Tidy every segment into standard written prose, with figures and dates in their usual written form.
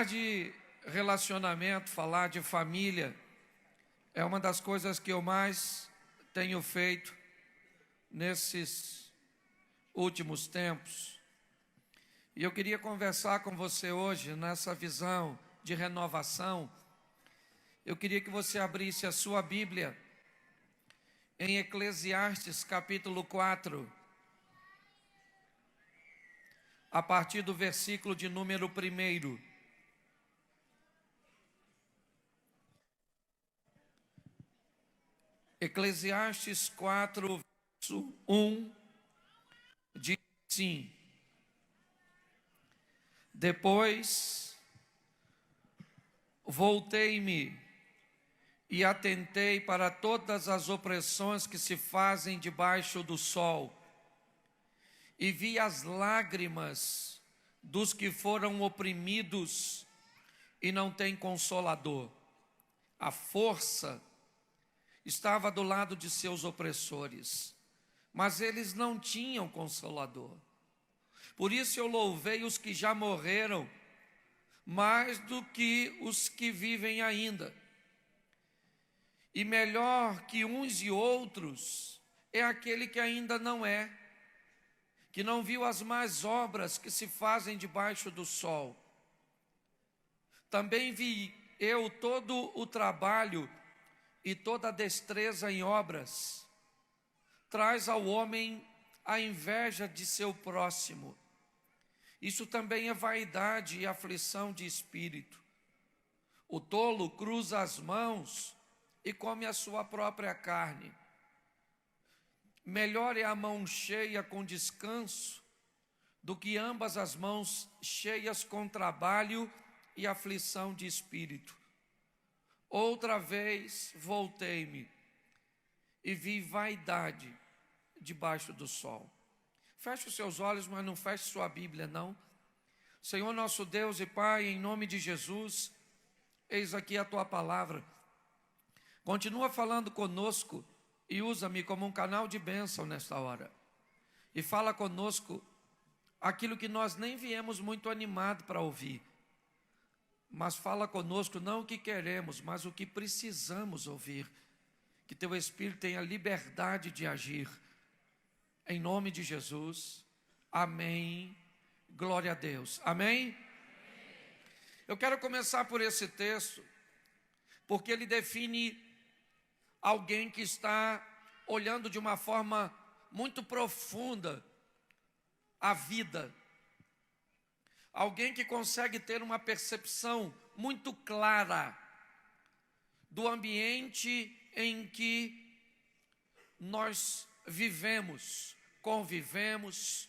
Falar de relacionamento, falar de família, é uma das coisas que eu mais tenho feito nesses últimos tempos. E eu queria conversar com você hoje nessa visão de renovação. Eu queria que você abrisse a sua Bíblia em Eclesiastes capítulo 4, a partir do versículo de número 1. Eclesiastes 4, verso 1, diz assim: Depois voltei-me e atentei para todas as opressões que se fazem debaixo do sol, e vi as lágrimas dos que foram oprimidos e não têm consolador. A força estava do lado de seus opressores, mas eles não tinham consolador. Por isso eu louvei os que já morreram, mais do que os que vivem ainda. E melhor que uns e outros é aquele que ainda não é, que não viu as más obras que se fazem debaixo do sol. Também vi eu todo o trabalho e toda a destreza em obras. Traz ao homem a inveja de seu próximo. Isso também é vaidade e aflição de espírito. O tolo cruza as mãos e come a sua própria carne. Melhor é a mão cheia com descanso do que ambas as mãos cheias com trabalho e aflição de espírito. Outra vez voltei-me e vi vaidade debaixo do sol. Feche os seus olhos, mas não feche sua Bíblia, não. Senhor nosso Deus e Pai, em nome de Jesus, eis aqui a Tua palavra. Continua falando conosco e usa-me como um canal de bênção nesta hora. E fala conosco aquilo que nós nem viemos muito animados para ouvir. Mas fala conosco não o que queremos, mas o que precisamos ouvir. Que Teu Espírito tenha liberdade de agir. Em nome de Jesus. Amém. Glória a Deus. Amém? Eu quero começar por esse texto, porque ele define alguém que está olhando de uma forma muito profunda a vida. Alguém que consegue ter uma percepção muito clara do ambiente em que nós vivemos, convivemos,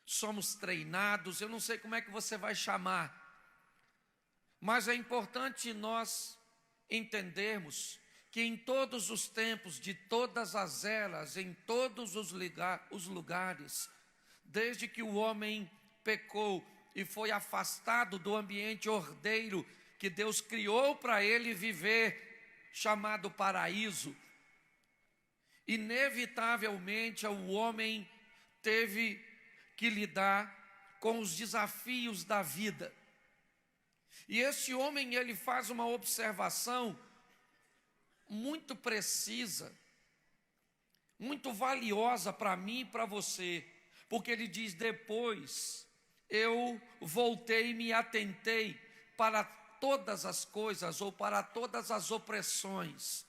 somos treinados. Eu não sei como é que você vai chamar, mas é importante nós entendermos que em todos os tempos, de todas as eras, em todos os lugares, desde que o homem pecou e foi afastado do ambiente ordeiro que Deus criou para ele viver, chamado paraíso, inevitavelmente o homem teve que lidar com os desafios da vida. E esse homem, ele faz uma observação muito precisa, muito valiosa para mim e para você, porque ele diz: depois eu voltei e me atentei para todas as coisas, ou para todas as opressões.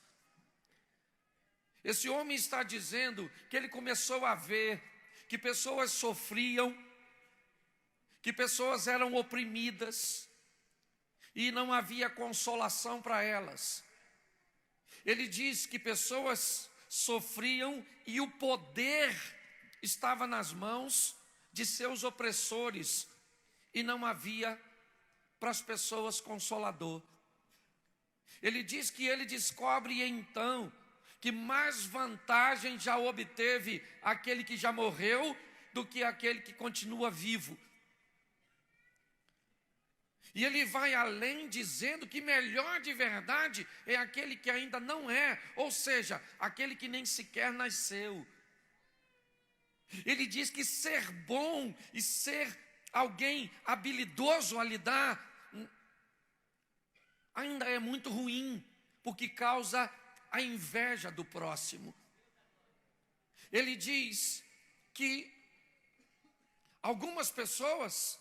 Esse homem está dizendo que ele começou a ver que pessoas sofriam, que pessoas eram oprimidas, e não havia consolação para elas. Ele diz que pessoas sofriam e o poder estava nas mãos de seus opressores, e não havia para as pessoas consolador. Ele diz que ele descobre então que mais vantagem já obteve aquele que já morreu do que aquele que continua vivo. E ele vai além, dizendo que melhor de verdade é aquele que ainda não é, ou seja, aquele que nem sequer nasceu. Ele diz que ser bom e ser alguém habilidoso a lidar ainda é muito ruim, porque causa a inveja do próximo. Ele diz que algumas pessoas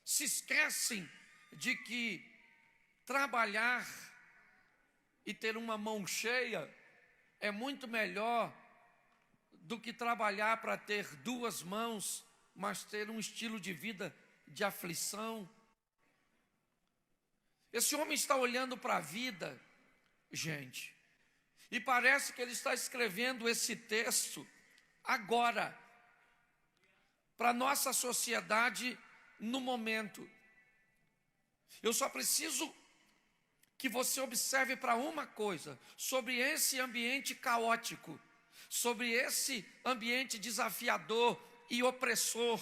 se esquecem de que trabalhar e ter uma mão cheia é muito melhor do que trabalhar para ter duas mãos, mas ter um estilo de vida de aflição. Esse homem está olhando para a vida, gente, e parece que ele está escrevendo esse texto agora, para a nossa sociedade no momento. Eu só preciso que você observe para uma coisa, sobre esse ambiente caótico, sobre esse ambiente desafiador e opressor,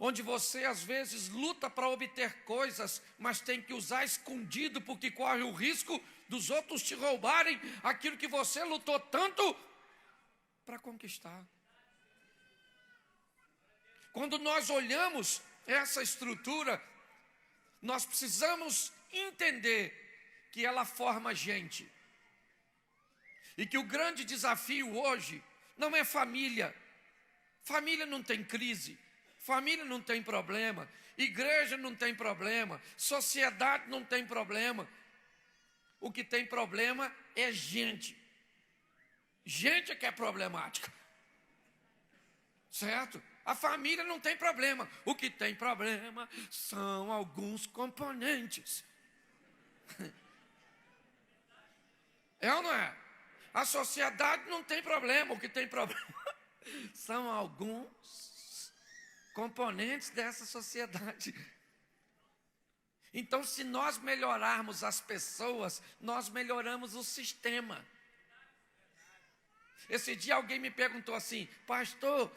onde você às vezes luta para obter coisas, mas tem que usar escondido, porque corre o risco dos outros te roubarem aquilo que você lutou tanto para conquistar. Quando nós olhamos essa estrutura, nós precisamos entender que ela forma gente. E que o grande desafio hoje não é família. Família não tem crise, família não tem problema, igreja não tem problema, sociedade não tem problema. O que tem problema é gente. Gente é que é problemática. Certo? A família não tem problema. O que tem problema são alguns componentes. É ou não é? A sociedade não tem problema. O que tem problema são alguns componentes dessa sociedade. Então, se nós melhorarmos as pessoas, nós melhoramos o sistema. Esse dia alguém me perguntou assim: pastor,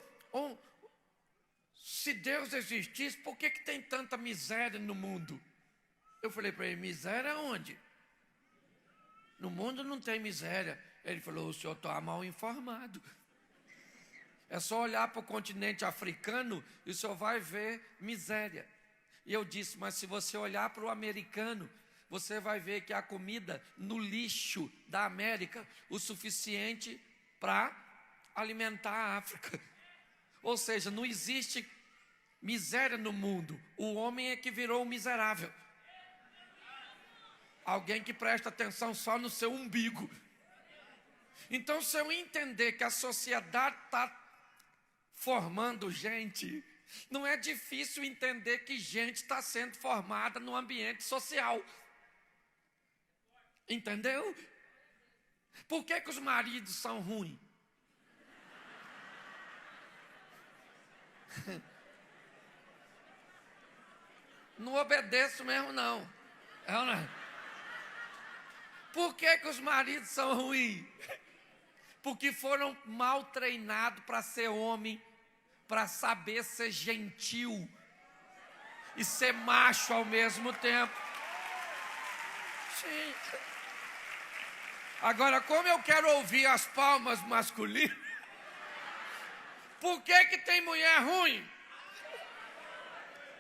se Deus existisse, por que tem tanta miséria no mundo? Eu falei para ele: miséria onde? No mundo não tem miséria. Ele falou: o senhor está mal informado. É só olhar para o continente africano e o senhor vai ver miséria. E eu disse: mas se você olhar para o americano, você vai ver que há comida no lixo da América o suficiente para alimentar a África. Ou seja, não existe miséria no mundo. O homem é que virou um miserável. Alguém que presta atenção só no seu umbigo. Então, se eu entender que a sociedade está formando gente, não é difícil entender que gente está sendo formada no ambiente social. Entendeu? Por que os maridos são ruins? Não obedeço mesmo, não. É ou não é? Por que os maridos são ruins? Porque foram mal treinados para ser homem, para saber ser gentil e ser macho ao mesmo tempo. Sim. Agora, como eu quero ouvir as palmas masculinas, por que tem mulher ruim?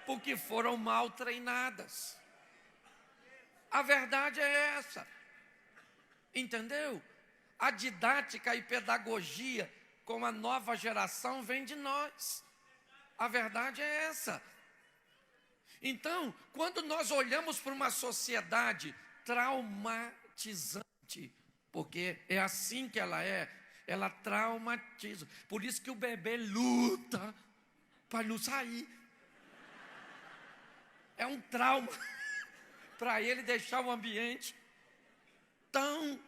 Porque foram mal treinadas. A verdade é essa. Entendeu? A didática e pedagogia com a nova geração vem de nós. A verdade é essa. Então, quando nós olhamos para uma sociedade traumatizante, porque é assim que ela traumatiza. Por isso que o bebê luta para não sair. É um trauma para ele deixar o ambiente tão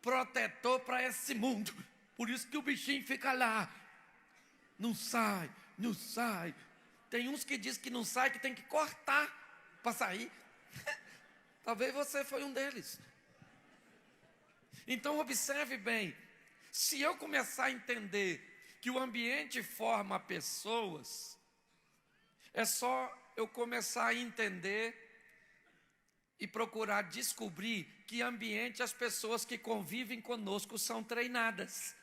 protetor para esse mundo. Por isso que o bichinho fica lá. Não sai, não sai. Tem uns que dizem que não sai, que tem que cortar para sair. Talvez você foi um deles. Então observe bem. Se eu começar a entender que o ambiente forma pessoas, é só eu começar a entender e procurar descobrir que ambiente as pessoas que convivem conosco são treinadas.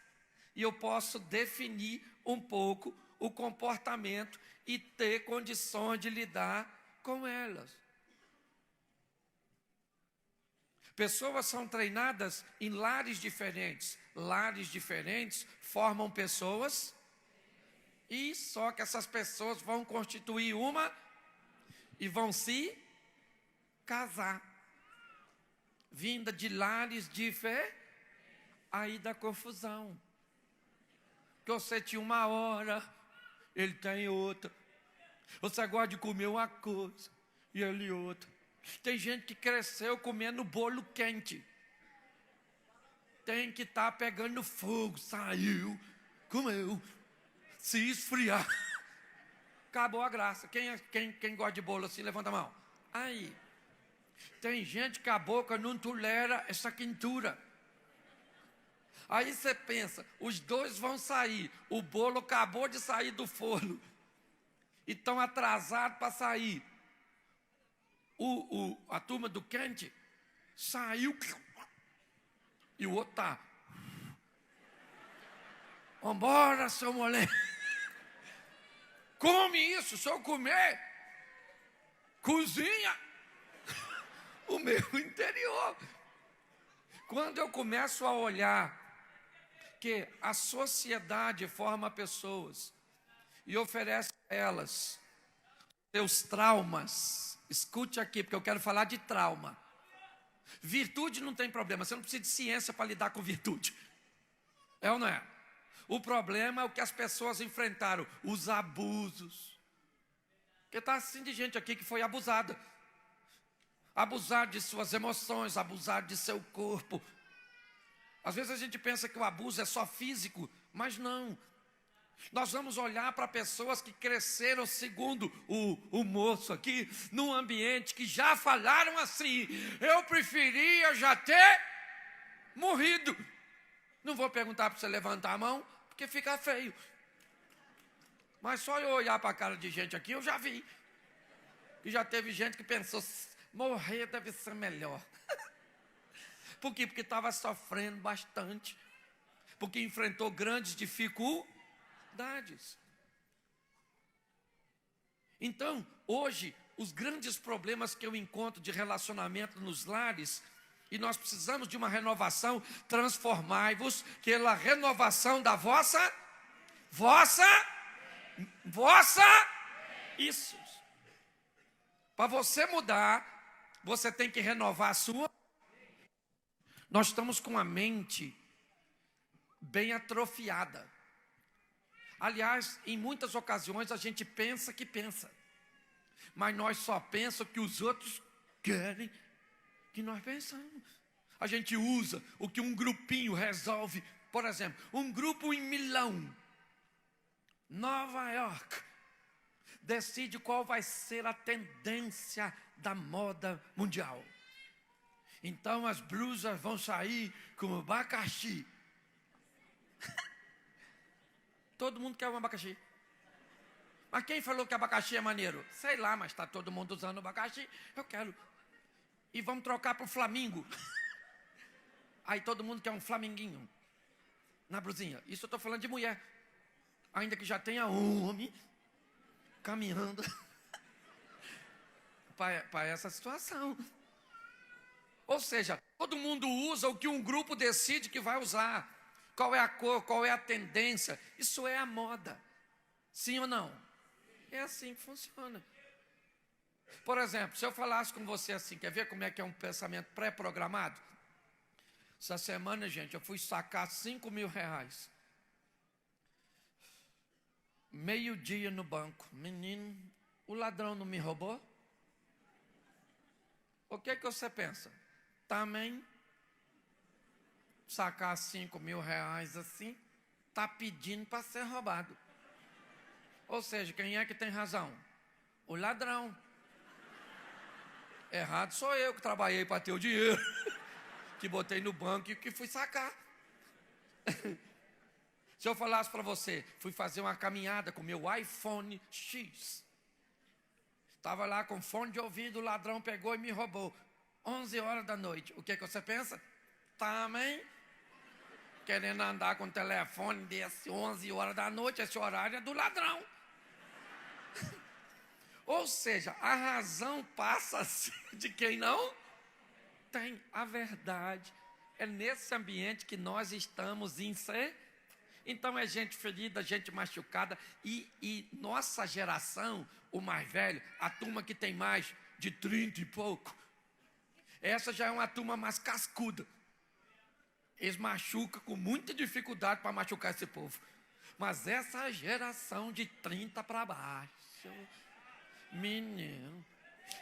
E eu posso definir um pouco o comportamento e ter condições de lidar com elas. Pessoas são treinadas em lares diferentes. Lares diferentes formam pessoas. E só que essas pessoas vão constituir uma e vão se casar. Vinda de lares diferentes. Aí dá confusão. Que você tinha uma hora, ele tem outra. Você gosta de comer uma coisa e ele outra. Tem gente que cresceu comendo bolo quente. Tem que estar pegando fogo. Saiu, comeu, se esfriar. Acabou a graça. Quem gosta de bolo assim, levanta a mão. Aí, tem gente que a boca não tolera essa quentura. Aí você pensa, os dois vão sair. O bolo acabou de sair do forno. E estão atrasados para sair. A turma do quente saiu. E o outro está. Vambora, seu moleque. Come isso, se eu comer, cozinha o meu interior. Quando eu começo a olhar que a sociedade forma pessoas e oferece a elas seus traumas, escute aqui, porque eu quero falar de trauma. Virtude não tem problema, você não precisa de ciência para lidar com virtude. É ou não é? O problema é o que as pessoas enfrentaram, os abusos. Porque está assim de gente aqui que foi abusada. Abusar de suas emoções, abusar de seu corpo. Às vezes a gente pensa que o abuso é só físico, mas não. Nós vamos olhar para pessoas que cresceram, segundo o moço aqui, num ambiente que já falaram assim: eu preferia já ter morrido. Não vou perguntar para você levantar a mão, porque fica feio. Mas só eu olhar para a cara de gente aqui, eu já vi. E já teve gente que pensou, morrer deve ser melhor. Por quê? Porque estava sofrendo bastante. Porque enfrentou grandes dificuldades. Então, hoje, os grandes problemas que eu encontro de relacionamento nos lares, e nós precisamos de uma renovação, transformai-vos pela renovação da isso. Para você mudar, você tem que renovar a sua. Nós estamos com a mente bem atrofiada. Aliás, em muitas ocasiões a gente pensa que pensa, mas nós só pensamos que os outros querem que nós pensamos. A gente usa o que um grupinho resolve. Por exemplo, um grupo em Milão, Nova York, decide qual vai ser a tendência da moda mundial. Então as blusas vão sair com abacaxi. Todo mundo quer um abacaxi. Mas quem falou que abacaxi é maneiro? Sei lá, mas está todo mundo usando abacaxi. Eu quero. E vamos trocar para o Flamingo. Aí todo mundo quer um flaminguinho na blusinha. Isso eu estou falando de mulher. Ainda que já tenha homem caminhando para essa situação. Ou seja, todo mundo usa o que um grupo decide que vai usar. Qual é a cor, qual é a tendência. Isso é a moda. Sim ou não? É assim que funciona. Por exemplo, se eu falasse com você assim, quer ver como é que é um pensamento pré-programado? Essa semana, gente, eu fui sacar 5 mil reais. Meio-dia no banco. Menino, o ladrão não me roubou? O que você pensa? Também sacar 5 mil reais assim, está pedindo para ser roubado. Ou seja, quem é que tem razão? O ladrão. Errado sou eu que trabalhei para ter o dinheiro, que botei no banco e que fui sacar. Se eu falasse para você, fui fazer uma caminhada com meu iPhone X. Estava lá com fone de ouvido, o ladrão pegou e me roubou. 11 horas da noite. O que você pensa? Também querendo andar com o telefone desse 11 horas da noite, esse horário é do ladrão. Ou seja, a razão passa a ser de quem não tem. A verdade é nesse ambiente que nós estamos inseridos. Então é gente ferida, gente machucada. E nossa geração, o mais velho, a turma que tem mais de 30 e pouco, essa já é uma turma mais cascuda. Eles machucam com muita dificuldade para machucar esse povo. Mas essa geração de 30 para baixo, menino,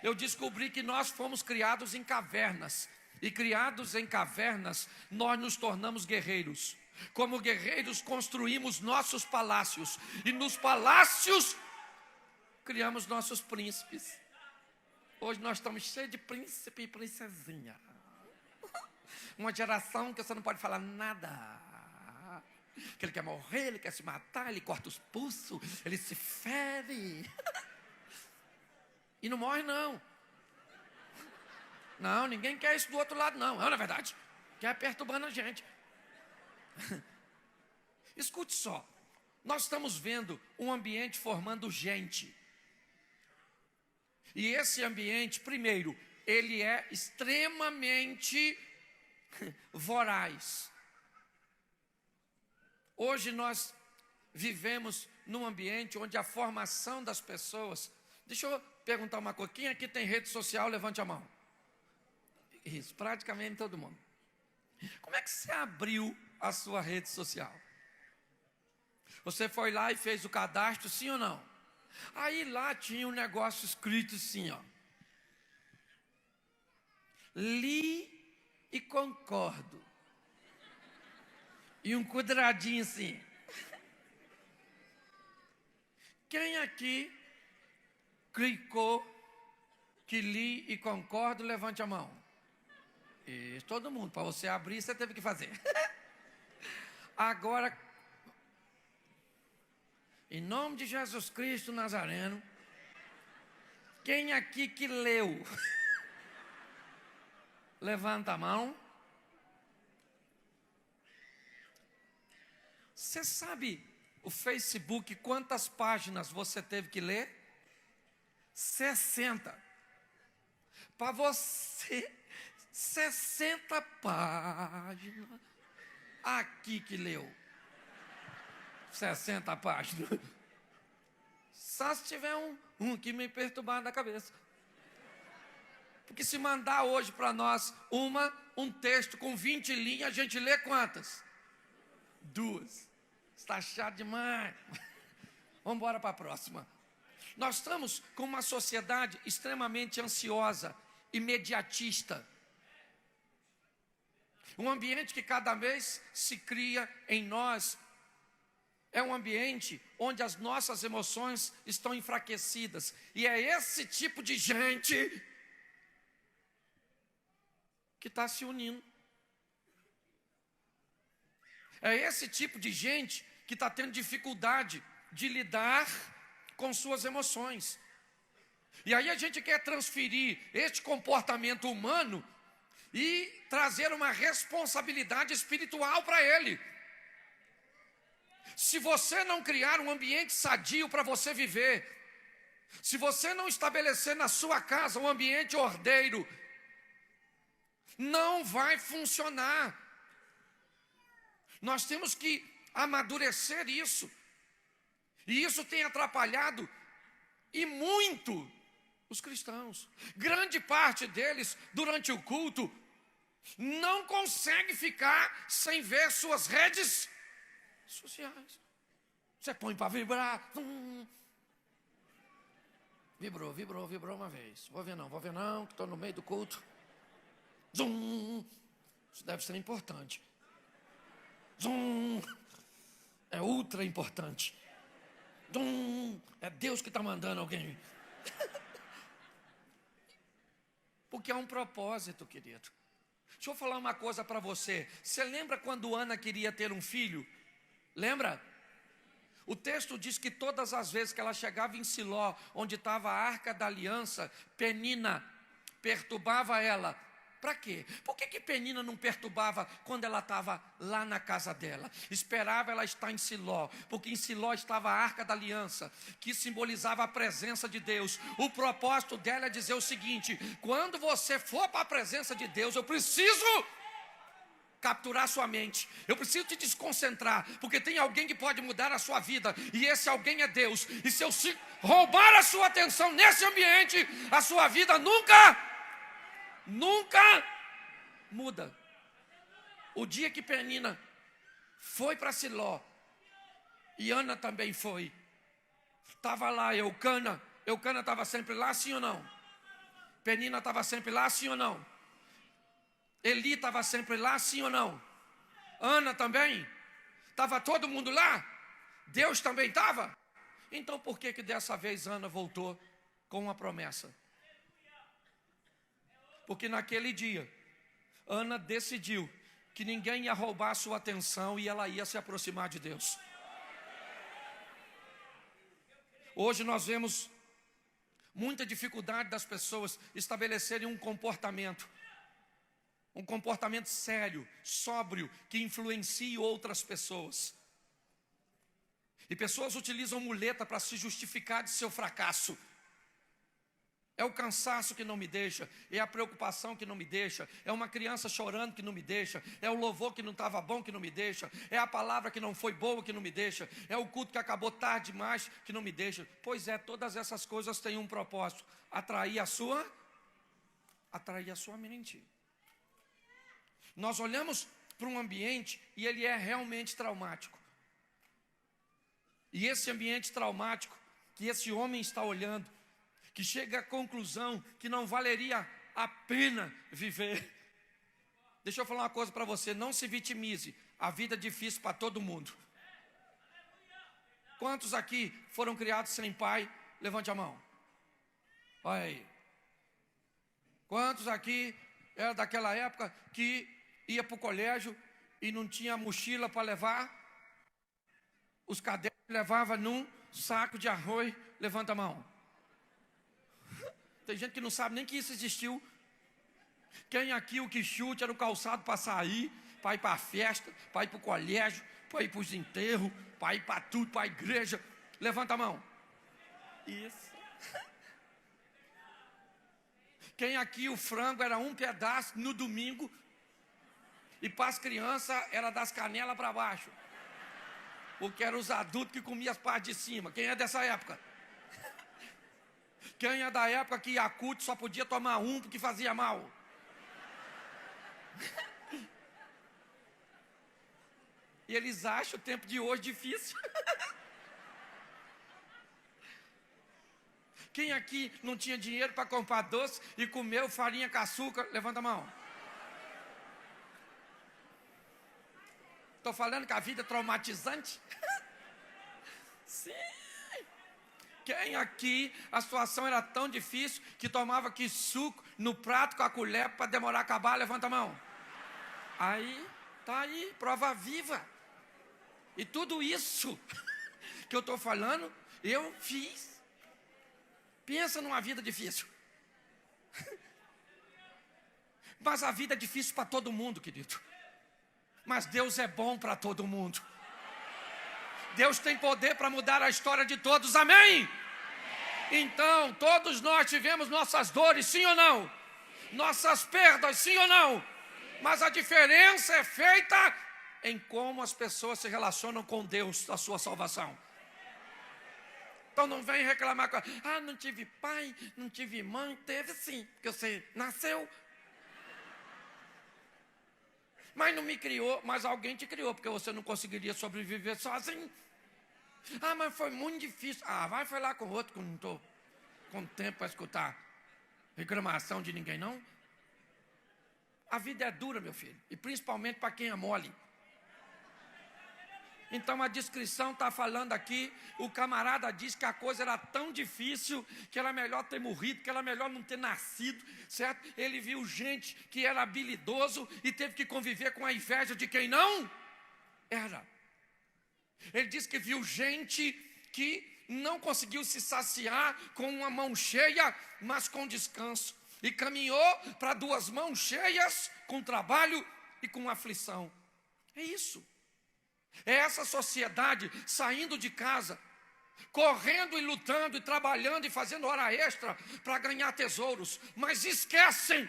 eu descobri que nós fomos criados em cavernas. E criados em cavernas, nós nos tornamos guerreiros. Como guerreiros, construímos nossos palácios. E nos palácios, criamos nossos príncipes. Hoje nós estamos cheios de príncipe e princesinha. Uma geração que você não pode falar nada. Que ele quer morrer, ele quer se matar, ele corta os pulsos, ele se fere. E não morre, não. Não, ninguém quer isso do outro lado, não. Não, na verdade, quer perturbando a gente. Escute só. Nós estamos vendo um ambiente formando gente. E esse ambiente, primeiro, ele é extremamente voraz. Hoje nós vivemos num ambiente onde a formação das pessoas... Deixa eu perguntar uma coisa. Quem aqui tem rede social? Levante a mão. Isso, praticamente todo mundo. Como é que você abriu a sua rede social? Você foi lá e fez o cadastro, sim ou não? Aí lá tinha um negócio escrito assim, ó. Li e concordo. E um quadradinho assim. Quem aqui clicou que li e concordo, levante a mão. Isso, todo mundo. Para você abrir, você teve que fazer. Agora, em nome de Jesus Cristo Nazareno, quem aqui que leu? Levanta a mão. Você sabe o Facebook, quantas páginas você teve que ler? 60. Para você, 60 páginas. Aqui que leu 60 páginas. Só se tiver um que me perturbar na cabeça. Porque se mandar hoje para nós um texto com 20 linhas, a gente lê quantas? 2. Está chato demais. Vamos embora para a próxima. Nós estamos com uma sociedade extremamente ansiosa, imediatista. Um ambiente que cada vez se cria em nós. É um ambiente onde as nossas emoções estão enfraquecidas. E é esse tipo de gente que está se unindo. É esse tipo de gente que está tendo dificuldade de lidar com suas emoções. E aí a gente quer transferir este comportamento humano e trazer uma responsabilidade espiritual para ele. Se você não criar um ambiente sadio para você viver, se você não estabelecer na sua casa um ambiente ordeiro, não vai funcionar. Nós temos que amadurecer isso. E isso tem atrapalhado, e muito, os cristãos. Grande parte deles, durante o culto, não consegue ficar sem ver suas redes sociais. Você põe para vibrar. Vibrou uma vez. Vou ver não, que estou no meio do culto. Zum. Isso deve ser importante. Zum. É ultra importante. Zum. É Deus que está mandando alguém. Porque é um propósito, querido. Deixa eu falar uma coisa para você. Você lembra quando Ana queria ter um filho? Lembra? O texto diz que todas as vezes que ela chegava em Siló, onde estava a arca da aliança, Penina perturbava ela. Para quê? Por que Penina não perturbava quando ela estava lá na casa dela? Esperava ela estar em Siló, porque em Siló estava a Arca da Aliança, que simbolizava a presença de Deus. O propósito dela é dizer o seguinte: quando você for para a presença de Deus, eu preciso capturar sua mente, eu preciso te desconcentrar, porque tem alguém que pode mudar a sua vida, e esse alguém é Deus. E se eu roubar a sua atenção nesse ambiente, a sua vida nunca muda. O dia que Penina foi para Siló, e Ana também foi, estava lá Eucana estava sempre lá, sim ou não? Penina estava sempre lá, sim ou não? Eli estava sempre lá, sim ou não? Ana também? Estava todo mundo lá? Deus também estava? Então por que dessa vez Ana voltou com uma promessa? Porque naquele dia, Ana decidiu que ninguém ia roubar a sua atenção e ela ia se aproximar de Deus. Hoje nós vemos muita dificuldade das pessoas estabelecerem um comportamento sério, sóbrio, que influencie outras pessoas. E pessoas utilizam muleta para se justificar de seu fracasso. É o cansaço que não me deixa, é a preocupação que não me deixa, é uma criança chorando que não me deixa, é o louvor que não estava bom que não me deixa, é a palavra que não foi boa que não me deixa, é o culto que acabou tarde demais que não me deixa. Pois é, todas essas coisas têm um propósito: atrair a sua mente. Nós olhamos para um ambiente e ele é realmente traumático. E esse ambiente traumático que esse homem está olhando, que chega à conclusão que não valeria a pena viver. Deixa eu falar uma coisa para você: não se vitimize, a vida é difícil para todo mundo. Quantos aqui foram criados sem pai? Levante a mão. Olha aí. Quantos aqui era daquela época que ia para o colégio e não tinha mochila para levar? Os cadernos levava num saco de arroz. Levanta a mão. Tem gente que não sabe nem que isso existiu. Quem aqui o que chute era o calçado para sair, para ir para a festa, para ir para o colégio, para ir para os enterros, para ir para tudo, para a igreja? Levanta a mão. Isso. Quem aqui o frango era um pedaço no domingo e para as crianças era das canelas para baixo? Porque eram os adultos que comiam as partes de cima. Quem é dessa época? Quem é da época que Yakult só podia tomar um porque fazia mal? E eles acham o tempo de hoje difícil. Quem aqui não tinha dinheiro para comprar doce e comeu farinha com açúcar? Levanta a mão. Estou falando que a vida é traumatizante? Sim. Quem aqui a situação era tão difícil que tomava aqui suco no prato com a colher para demorar a acabar? Levanta a mão. Aí, tá aí, prova viva. E tudo isso que eu estou falando, eu fiz. Pensa numa vida difícil. Mas a vida é difícil para todo mundo, querido. Mas Deus é bom para todo mundo. Deus tem poder para mudar a história de todos, amém? Então, todos nós tivemos nossas dores, sim ou não? Nossas perdas, sim ou não? Mas a diferença é feita em como as pessoas se relacionam com Deus, da sua salvação. Então não vem reclamar, não tive pai, não tive mãe. Teve sim, porque você nasceu. Mas não me criou, mas alguém te criou, porque você não conseguiria sobreviver sozinho. Mas foi muito difícil. Vai falar com outro, que eu não estou com tempo para escutar reclamação de ninguém, não. A vida é dura, meu filho, e principalmente para quem é mole. Então a descrição está falando aqui, o camarada diz que a coisa era tão difícil que era melhor ter morrido, que era melhor não ter nascido, certo? Ele viu gente que era habilidoso e teve que conviver com a inveja de quem não era. Ele diz que viu gente que não conseguiu se saciar com uma mão cheia, mas com descanso. e caminhou para 2 mãos cheias com trabalho e com aflição. É isso. É essa sociedade saindo de casa, correndo e lutando e trabalhando e fazendo hora extra para ganhar tesouros, mas esquecem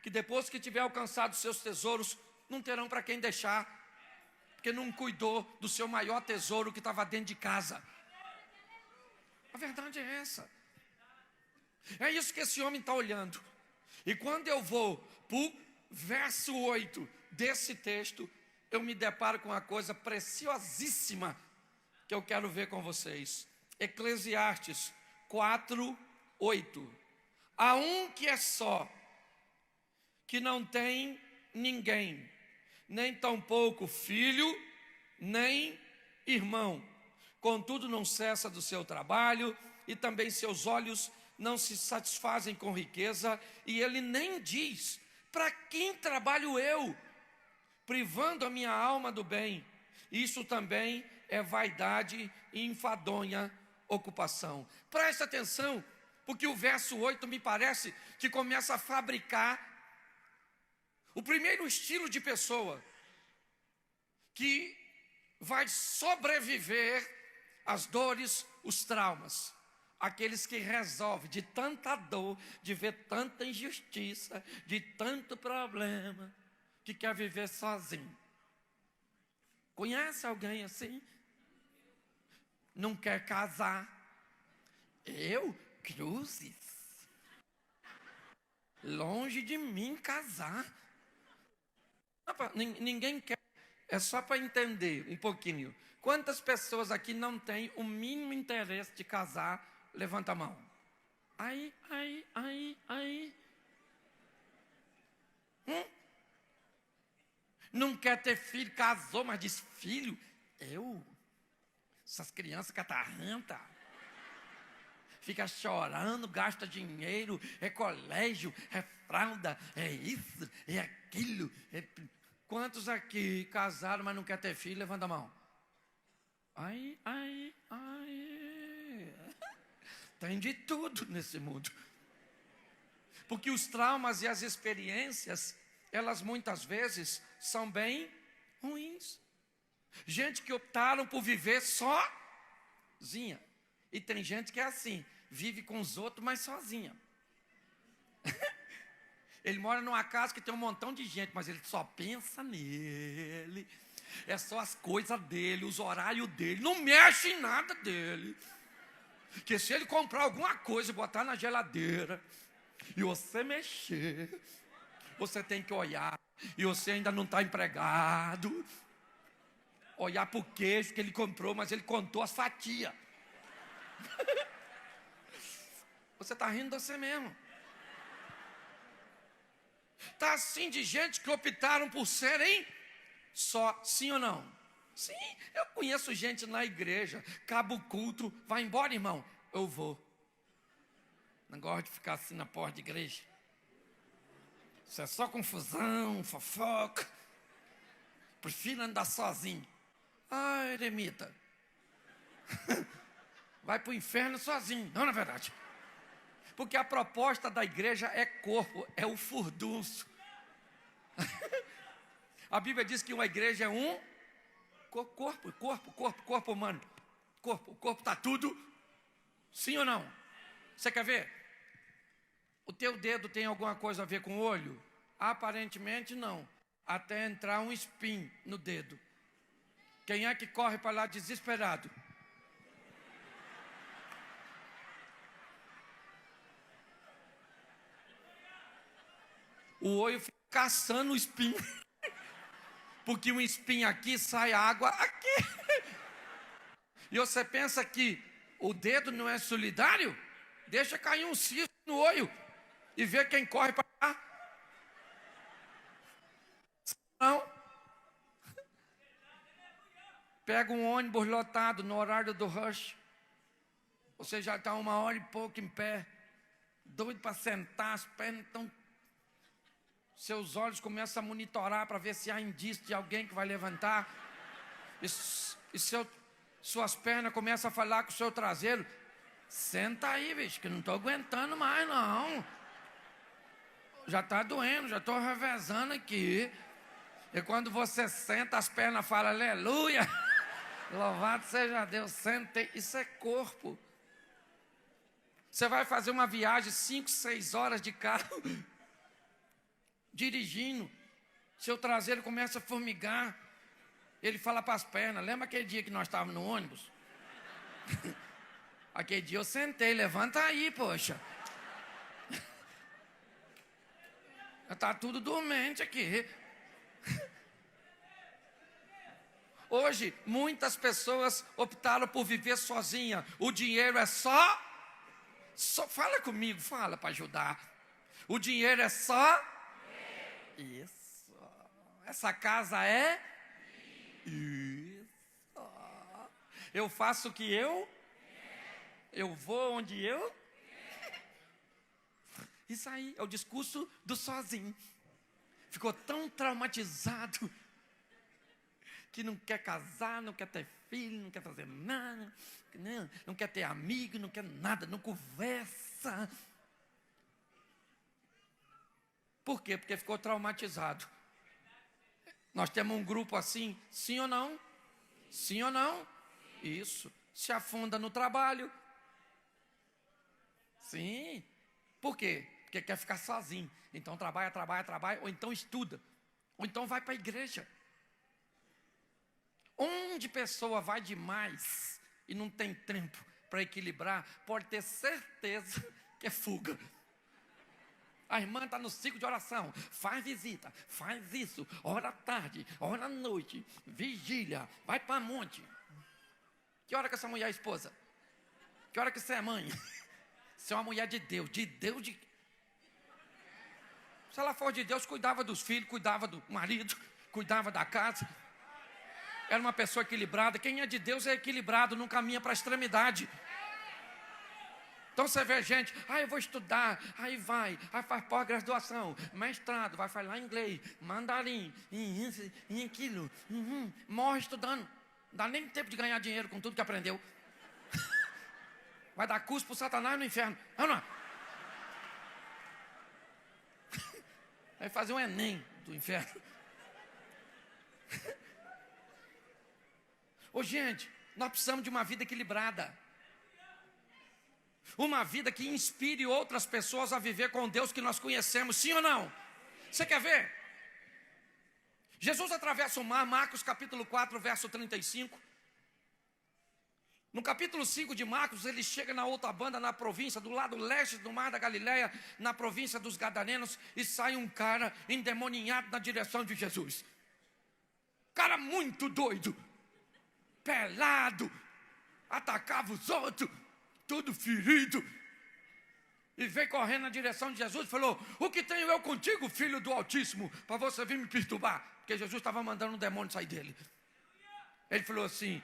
que depois que tiver alcançado seus tesouros, não terão para quem deixar, porque não cuidou do seu maior tesouro que estava dentro de casa. A verdade é essa. É isso que esse homem está olhando. E quando eu vou para o verso 8 desse texto, eu me deparo com uma coisa preciosíssima que eu quero ver com vocês. Eclesiastes 4, 8. Há um que é só, que não tem ninguém, nem tampouco filho, nem irmão. Contudo, não cessa do seu trabalho, e também seus olhos não se satisfazem com riqueza, e ele nem diz: para quem trabalho eu, privando a minha alma do bem? Isso também é vaidade e enfadonha ocupação. Presta atenção, porque o verso 8 me parece que começa a fabricar o primeiro estilo de pessoa que vai sobreviver às dores, os traumas. Aqueles que resolvem de tanta dor, de ver tanta injustiça, de tanto problema, que quer viver sozinho. Conhece alguém assim? Não quer casar. Eu, cruzes, longe de mim casar. Ninguém quer. É só para entender um pouquinho. Quantas pessoas aqui não têm o mínimo interesse de casar? Levanta a mão. Aí. Não quer ter filho, casou, mas diz: filho, essas crianças catarrenta, fica chorando, gasta dinheiro, é colégio, é fralda, é isso, é aquilo. Quantos aqui casaram, mas não quer ter filho? Levanta a mão. Ai. Tem de tudo nesse mundo. Porque os traumas e as experiências, elas muitas vezes são bem ruins. Gente que optaram por viver sozinha. E tem gente que é assim, vive com os outros, mas sozinha. Ele mora numa casa que tem um montão de gente, mas ele só pensa nele. É só as coisas dele, os horários dele. Não mexe em nada dele. Que se ele comprar alguma coisa e botar na geladeira, e você mexer, você tem que olhar, e você ainda não está empregado. Olhar para o queijo que ele comprou, mas ele contou as fatias. Você está rindo de você mesmo. Está assim de gente que optaram por serem só, sim ou não? Sim, eu conheço gente na igreja, acaba o culto, vai embora, irmão. Eu vou. Não gosto de ficar assim na porta de igreja. Isso é só confusão, fofoca. Prefiro andar sozinho. Ah, eremita. Vai para o inferno sozinho. Não, na verdade. Porque a proposta da igreja é corpo, é o furdunço. A Bíblia diz que uma igreja é um corpo humano. O corpo está tudo. Sim ou não? Você quer ver? O teu dedo tem alguma coisa a ver com o olho? Aparentemente não. Até entrar um espinho no dedo. Quem é que corre para lá desesperado? O olho fica caçando o espinho. Porque um espinho aqui, sai água aqui. E você pensa que o dedo não é solidário? Deixa cair um cisco no olho e vê quem corre para lá. Não. Pega um ônibus lotado no horário do rush. Você já está 1h e pouco em pé, doido para sentar, as pernas estão... Seus olhos começam a monitorar para ver se há indício de alguém que vai levantar. E suas pernas começam a falar com o seu traseiro. Senta aí, bicho, que eu não estou aguentando mais, não. Já está doendo, já estou revezando aqui. E quando você senta, as pernas falam aleluia. Louvado seja Deus, sente. Isso é corpo. Você vai fazer uma viagem 5, 6 horas de carro, dirigindo, seu traseiro começa a formigar. Ele fala para as pernas, lembra aquele dia que nós estávamos no ônibus? Aquele dia eu sentei, levanta aí, poxa. Está tudo dormente aqui. Hoje, muitas pessoas optaram por viver sozinha. O dinheiro é só fala comigo, fala para ajudar. O dinheiro é só isso. Essa casa é isso. Eu faço o que eu vou onde eu. Isso aí é o discurso do sozinho. Ficou tão traumatizado que não quer casar, não quer ter filho, não quer fazer nada, não quer ter amigo, não quer nada, não conversa. Por quê? Porque ficou traumatizado. Nós temos um grupo assim, sim ou não? Sim ou não? Isso. Se afunda no trabalho. Sim. Por quê? Porque quer ficar sozinho. Então trabalha, ou então estuda. Ou então vai para a igreja. Onde pessoa vai demais e não tem tempo para equilibrar, pode ter certeza que é fuga. A irmã está no ciclo de oração, faz visita, faz isso, ora à tarde, ora à noite, vigília, vai para monte. Que hora que essa mulher é esposa? Que hora que você é mãe? Você é uma mulher de Deus. Se ela for de Deus, cuidava dos filhos, cuidava do marido, cuidava da casa. Era uma pessoa equilibrada. Quem é de Deus é equilibrado, não caminha para a extremidade. Então você vê gente, eu vou estudar, aí faz pós-graduação, mestrado, vai falar inglês, mandarim, em aquilo, morre estudando. Não dá nem tempo de ganhar dinheiro com tudo que aprendeu. Vai dar curso para o Satanás no inferno. Não. Vai fazer um Enem do inferno. Gente, nós precisamos de uma vida equilibrada. Uma vida que inspire outras pessoas a viver com o Deus que nós conhecemos, sim ou não? Você quer ver? Jesus atravessa o mar, Marcos capítulo 4, verso 35. No capítulo 5 de Marcos, ele chega na outra banda, na província, do lado leste do mar da Galileia, na província dos Gadarenos, e sai um cara endemoninhado na direção de Jesus. Cara muito doido, pelado, atacava os outros, todo ferido. E veio correndo na direção de Jesus e falou: o que tenho eu contigo, filho do Altíssimo, para você vir me perturbar? Porque Jesus estava mandando um demônio sair dele. Ele falou assim: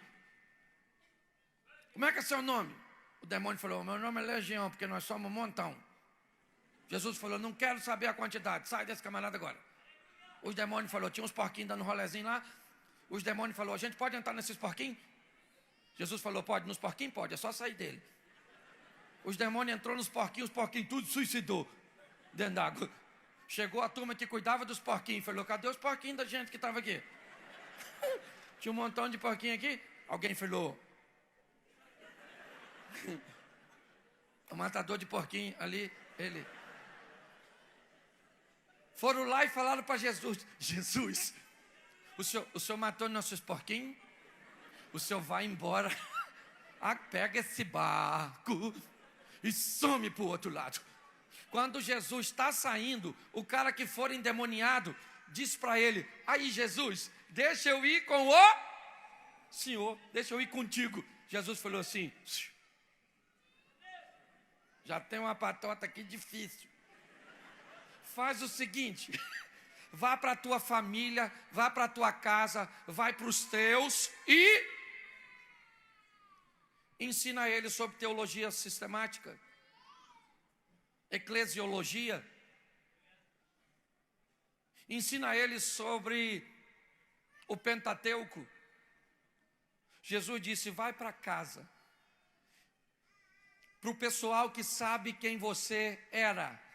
como é que é seu nome? O demônio falou: meu nome é Legião, porque nós somos um montão. Jesus falou: não quero saber a quantidade, sai desse camarada agora. Os demônios falaram: tinha uns porquinhos dando um rolezinho lá. Os demônios falaram: a gente pode entrar nesses porquinhos? Jesus falou: pode, nos porquinhos pode, é só sair dele. Os demônios entrou nos porquinhos, os porquinhos tudo suicidou dentro d'água. Chegou a turma que cuidava dos porquinhos, falou: cadê os porquinhos da gente que estava aqui? Tinha um montão de porquinho aqui. Alguém falou: o matador de porquinho ali, ele. Foram lá e falaram para Jesus: Jesus, o senhor matou nossos porquinhos? O senhor vai embora, pega esse barco e some para o outro lado. Quando Jesus está saindo, o cara que for endemoniado diz para ele: aí Jesus, deixa eu ir com o Senhor, deixa eu ir contigo. Jesus falou assim: já tem uma patota aqui difícil. Faz o seguinte, vá para a tua família, vá para a tua casa, vai para os teus e ensina eles sobre teologia sistemática, eclesiologia. Ensina eles sobre o Pentateuco. Jesus disse: vai para casa, para o pessoal que sabe quem você era.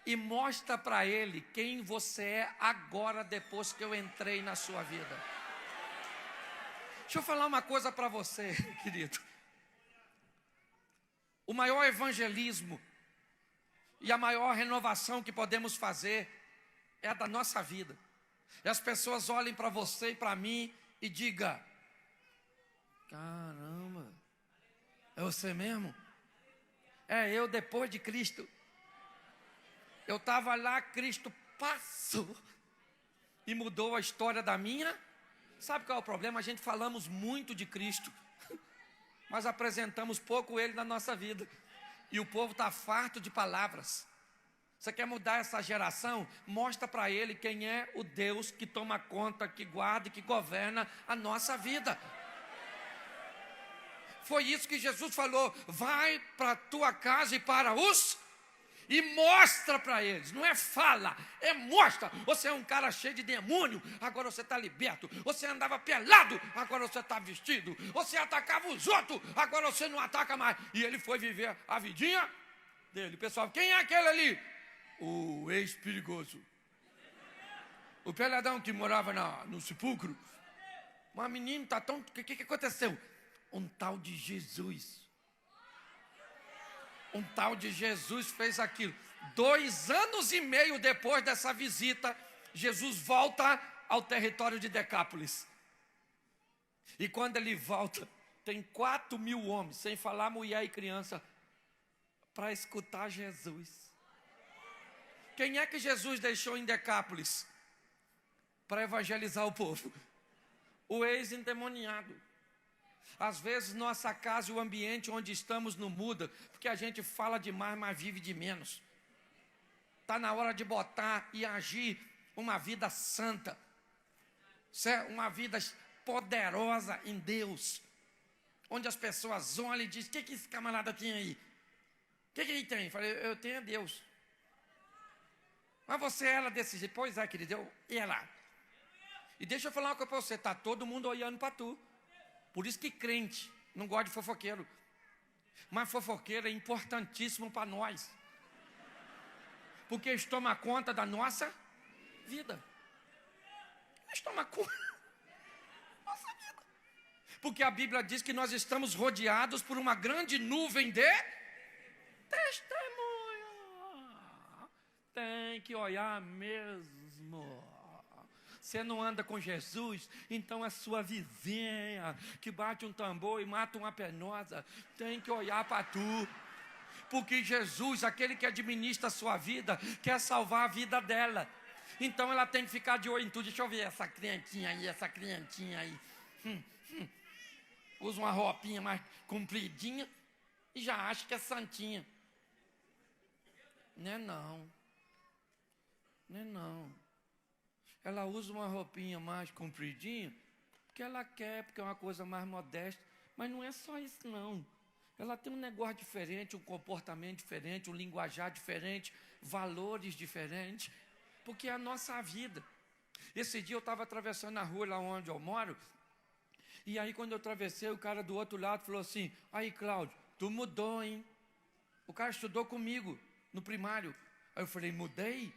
e mostra para ele quem você é agora, depois que eu entrei na sua vida. Deixa eu falar uma coisa para você, querido. O maior evangelismo e a maior renovação que podemos fazer é a da nossa vida. E as pessoas olhem para você e para mim e digam: caramba, é você mesmo? É eu depois de Cristo. Eu estava lá, Cristo passou e mudou a história da minha. Sabe qual é o problema? A gente falamos muito de Cristo, mas apresentamos pouco Ele na nossa vida. E o povo está farto de palavras. Você quer mudar essa geração? Mostra para ele quem é o Deus que toma conta, que guarda e que governa a nossa vida. Foi isso que Jesus falou: vai para a tua casa e para os... e mostra para eles, não é fala, é mostra. Você é um cara cheio de demônio, agora você está liberto. Você andava pelado, agora você está vestido. Você atacava os outros, agora você não ataca mais. E ele foi viver a vidinha dele. Pessoal, quem é aquele ali? O ex-perigoso, o peladão que morava no sepulcro. Mas menino, tá tão... O que aconteceu? Um tal de Jesus. Um tal de Jesus fez aquilo. 2 anos e meio depois dessa visita, Jesus volta ao território de Decápolis. E quando ele volta, tem 4.000 homens, sem falar mulher e criança, para escutar Jesus. Quem é que Jesus deixou em Decápolis para evangelizar o povo? O ex-endemoniado. Às vezes nossa casa e o ambiente onde estamos não muda, porque a gente fala demais, mas vive de menos. Está na hora de botar e agir uma vida santa, uma vida poderosa em Deus, onde as pessoas olham e dizem: o que esse camarada tem aí? O que ele tem? Eu falei: eu tenho a Deus. Mas você era desse jeito? Pois é, querido, eu ia lá. E deixa eu falar uma coisa para você: está todo mundo olhando para tu. Por isso que crente não gosta de fofoqueiro. Mas fofoqueiro é importantíssimo para nós, porque eles tomam conta da nossa vida. Eles tomam conta da nossa vida. Porque a Bíblia diz que nós estamos rodeados por uma grande nuvem de testemunha. Tem que olhar mesmo. Você não anda com Jesus, então a sua vizinha que bate um tambor e mata uma penosa tem que olhar para tu. Porque Jesus, aquele que administra a sua vida, quer salvar a vida dela. Então ela tem que ficar de olho em tudo. Deixa eu ver essa criancinha aí. Usa uma roupinha mais compridinha e já acha que é santinha. Não é não. Ela usa uma roupinha mais compridinha porque ela quer, porque é uma coisa mais modesta. Mas não é só isso não. Ela tem um negócio diferente, um comportamento diferente, um linguajar diferente, valores diferentes, porque é a nossa vida. Esse dia eu estava atravessando a rua lá onde eu moro, e aí quando eu atravessei, o cara do outro lado falou assim: aí, Cláudio, tu mudou, hein? O cara estudou comigo no primário. Aí eu falei: mudei?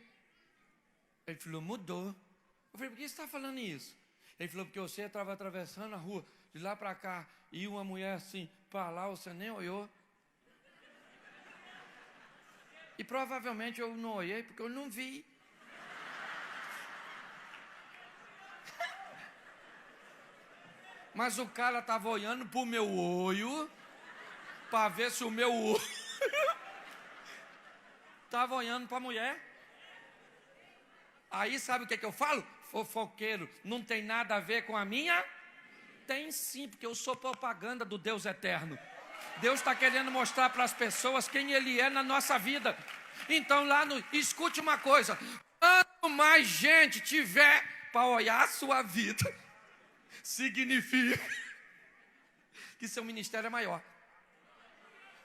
Ele falou: mudou. Eu falei: por que você está falando isso? Ele falou: porque você estava atravessando a rua de lá para cá e uma mulher assim para lá, você nem olhou. E provavelmente eu não olhei porque eu não vi. Mas o cara estava olhando para o meu olho, para ver se o meu olho estava olhando para a mulher. Aí sabe o que eu falo? Fofoqueiro, não tem nada a ver com a minha? Tem sim, porque eu sou propaganda do Deus eterno. Deus está querendo mostrar para as pessoas quem Ele é na nossa vida. Então escute uma coisa: quanto mais gente tiver para olhar a sua vida, significa que seu ministério é maior.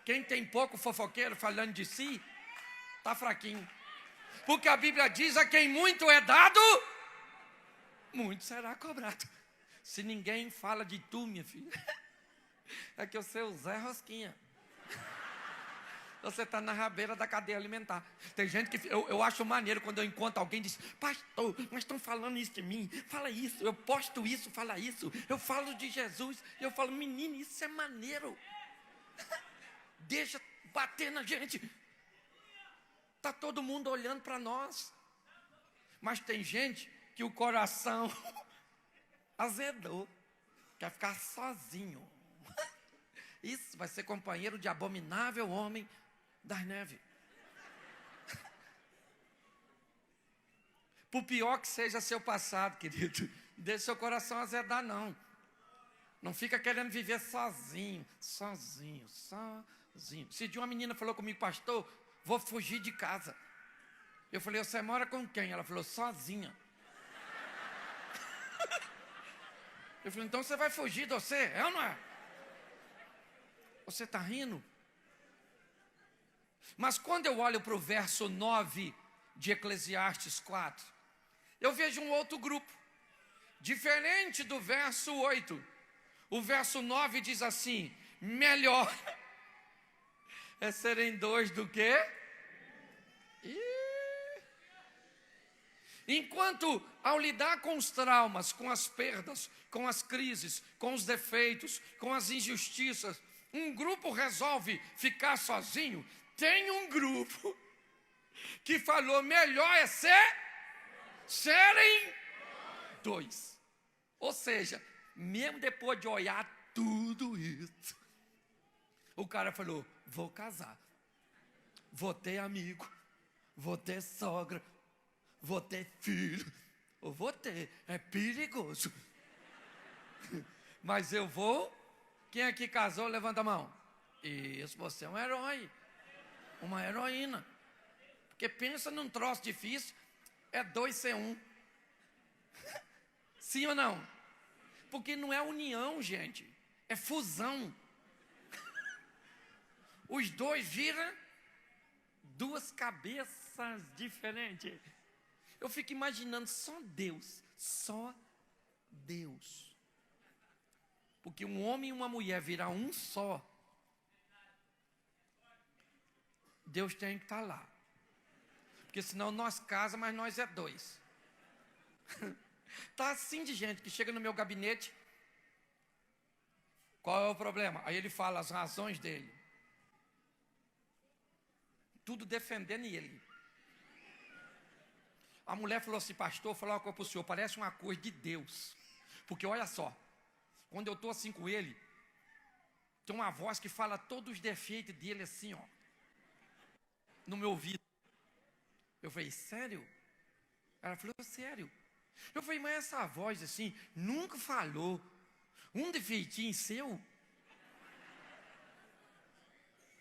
Quem tem pouco fofoqueiro falando de si, está fraquinho. Porque a Bíblia diz: a quem muito é dado, muito será cobrado. Se ninguém fala de tu, minha filha, é que eu sei o Zé Rosquinha. Você está na rabeira da cadeia alimentar. Tem gente que eu acho maneiro quando eu encontro alguém e diz: pastor, mas estão falando isso de mim. Fala isso, eu posto isso, fala isso. Eu falo de Jesus. Eu falo: menino, isso é maneiro. Deixa bater na gente. Está todo mundo olhando para nós. Mas tem gente que o coração azedou. Quer ficar sozinho. Isso vai ser companheiro de abominável homem das neves. Por pior que seja seu passado, querido, deixe seu coração azedar, não. Não fica querendo viver sozinho. Se de uma menina falou comigo: pastor, vou fugir de casa. Eu falei: você mora com quem? Ela falou: sozinha. Eu falei: então você vai fugir de você? É ou não é? Você está rindo? Mas quando eu olho para o verso 9 de Eclesiastes 4, eu vejo um outro grupo, diferente do verso 8. O verso 9 diz assim: melhor é serem dois do que? Enquanto ao lidar com os traumas, com as perdas, com as crises, com os defeitos, com as injustiças, um grupo resolve ficar sozinho, tem um grupo que falou: melhor é serem dois. Ou seja, mesmo depois de olhar tudo isso, o cara falou: vou casar, vou ter amigo, vou ter sogra, vou ter filho, eu vou ter, é perigoso. Mas eu vou. Quem aqui casou, levanta a mão. Isso, você é um herói, uma heroína. Porque pensa num troço difícil, é dois ser um. Sim ou não? Porque não é união, gente, é fusão. Os dois viram duas cabeças diferentes. Eu fico imaginando só Deus. Porque um homem e uma mulher virar um só, Deus tem que estar lá. Porque senão nós casamos, mas nós é dois. Tá assim de gente que chega no meu gabinete. Qual é o problema? Aí ele fala as razões dele. Tudo defendendo ele. A mulher falou assim: pastor, falar uma coisa para o senhor, parece uma coisa de Deus. Porque olha só, quando eu estou assim com ele, tem uma voz que fala todos os defeitos dele assim, ó, no meu ouvido. Eu falei: sério? Ela falou: sério. Eu falei: mas essa voz assim, nunca falou um defeitinho seu?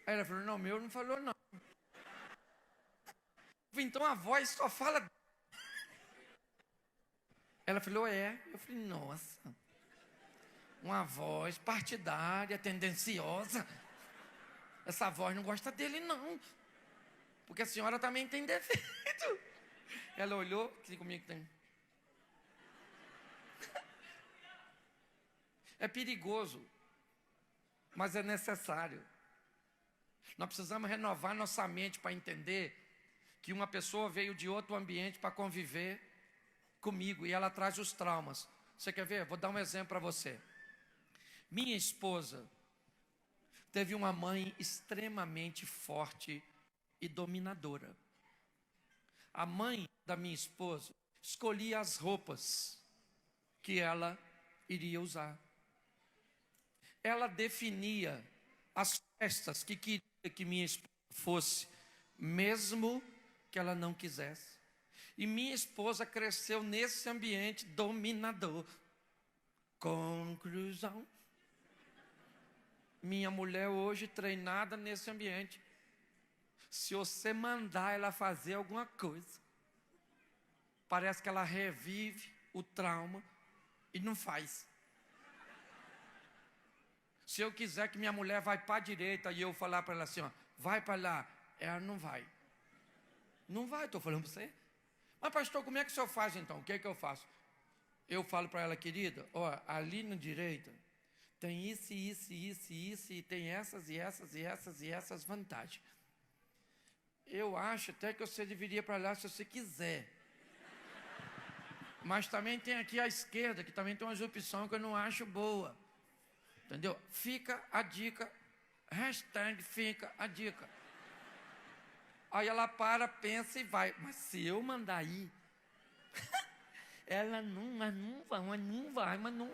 Aí ela falou: não, meu não falou não. Eu falei: então a voz só fala. Ela falou: é. Eu falei: nossa, uma voz partidária, tendenciosa. Essa voz não gosta dele não, porque a senhora também tem defeito. Ela olhou, que comigo tem. É perigoso, mas é necessário. Nós precisamos renovar nossa mente para entender que uma pessoa veio de outro ambiente para conviver comigo e ela traz os traumas. Você quer ver? Vou dar um exemplo para você. Minha esposa teve uma mãe extremamente forte e dominadora. A mãe da minha esposa escolhia as roupas que ela iria usar. Ela definia as festas que queria que minha esposa fosse, mesmo que ela não quisesse. E minha esposa cresceu nesse ambiente dominador. Conclusão: minha mulher hoje treinada nesse ambiente. Se você mandar ela fazer alguma coisa, parece que ela revive o trauma e não faz. Se eu quiser que minha mulher vá para a direita e eu falar para ela assim, ó, vai para lá, ela não vai. Não vai, estou falando para você. Mas pastor, como é que o senhor faz então? O que é que eu faço? Eu falo para ela: querida, ó, ali na direita tem isso, e tem essas vantagens. Eu acho até que você deveria ir para lá se você quiser. Mas também tem aqui à esquerda, que também tem umas opções que eu não acho boa. Entendeu? Fica a dica. Hashtag fica a dica. Aí ela para, pensa e vai. Mas se eu mandar ir, ela não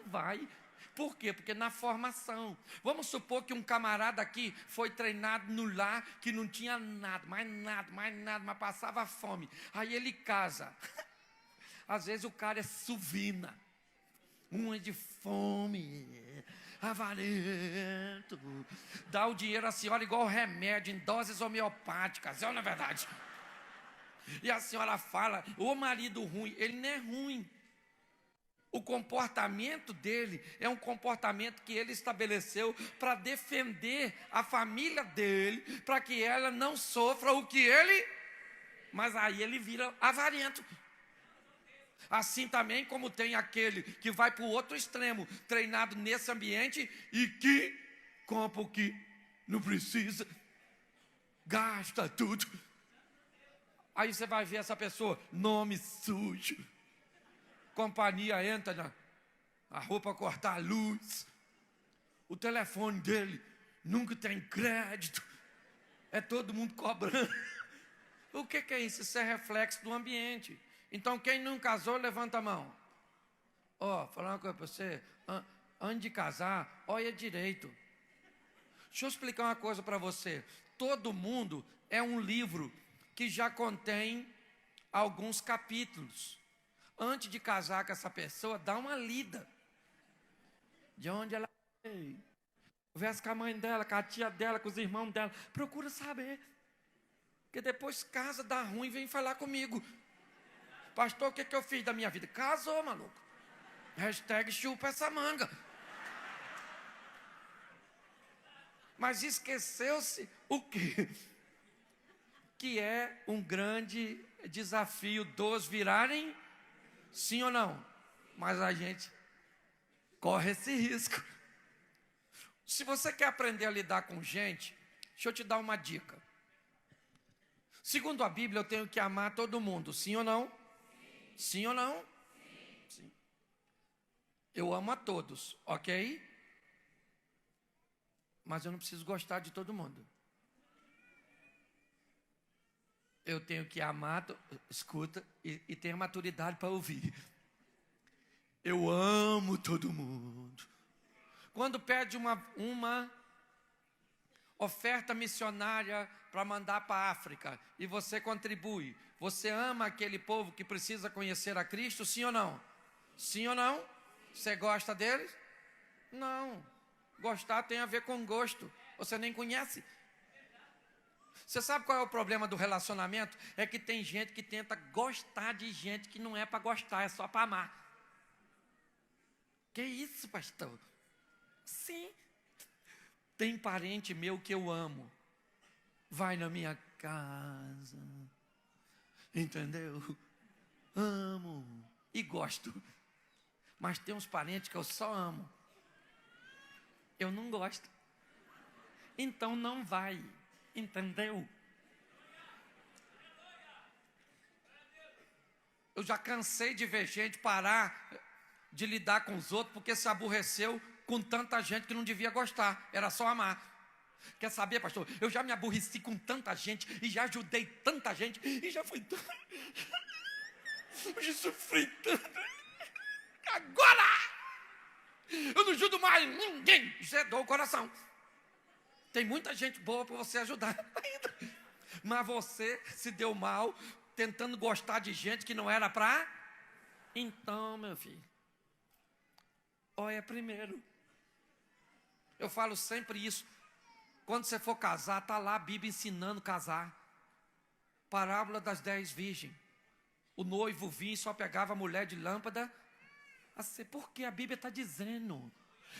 vai. Por quê? Porque na formação. Vamos supor que um camarada aqui foi treinado no lar que não tinha nada, mais nada, mas passava fome. Aí ele casa. Às vezes o cara é suvina, uma de fome, avarento, dá o dinheiro à senhora igual remédio, em doses homeopáticas, é ou não é verdade? E a senhora fala, o marido ruim, ele não é ruim. O comportamento dele é um comportamento que ele estabeleceu para defender a família dele, para que ela não sofra o que ele... Mas aí ele vira avarento. Assim também como tem aquele que vai para o outro extremo, treinado nesse ambiente e que compra o que não precisa, gasta tudo. Aí você vai ver essa pessoa, nome sujo, companhia entra na roupa cortar a luz, o telefone dele nunca tem crédito, é todo mundo cobrando. O que é isso? Isso é reflexo do ambiente. Então, quem não casou, levanta a mão. Falar uma coisa para você. Antes de casar, olha direito. Deixa eu explicar uma coisa para você. Todo mundo é um livro que já contém alguns capítulos. Antes de casar com essa pessoa, dá uma lida. De onde ela veio. Conversa com a mãe dela, com a tia dela, com os irmãos dela. Procura saber. Porque depois casa, dá ruim, vem falar comigo. Pastor, o que eu fiz da minha vida? Casou, maluco. Hashtag chupa essa manga. Mas esqueceu-se o quê? Que é um grande desafio dos virarem, sim ou não? Mas a gente corre esse risco. Se você quer aprender a lidar com gente, deixa eu te dar uma dica. Segundo a Bíblia, eu tenho que amar todo mundo, sim ou não? Sim ou não? Sim. Eu amo a todos, ok? Mas eu não preciso gostar de todo mundo. Eu tenho que amar, escuta, e ter maturidade para ouvir. Eu amo todo mundo. Quando pede uma oferta missionária para mandar para a África, e você contribui, você ama aquele povo que precisa conhecer a Cristo, sim ou não? Sim ou não? Você gosta deles? Não. Gostar tem a ver com gosto. Você nem conhece. Você sabe qual é o problema do relacionamento? É que tem gente que tenta gostar de gente que não é para gostar, é só para amar. Que isso, pastor? Sim. Tem parente meu que eu amo. Vai na minha casa. Entendeu? Amo. E gosto. Mas tem uns parentes que eu só amo. Eu não gosto. Então não vai. Entendeu? Eu já cansei de ver gente parar de lidar com os outros porque se aborreceu com tanta gente que não devia gostar. Era só amar. Quer saber, pastor? Eu já me aborreci com tanta gente e já ajudei tanta gente e já fui tanto. Eu já sofri tanto. Agora eu não ajudo mais ninguém. Isso é dor o coração. Tem muita gente boa para você ajudar ainda. Mas você se deu mal tentando gostar de gente que não era para. Então, meu filho, olha primeiro. Eu falo sempre isso. Quando você for casar, está lá a Bíblia ensinando a casar. Parábola das 10 virgens. O noivo vinha e só pegava a mulher de lâmpada. Assim, porque a Bíblia está dizendo: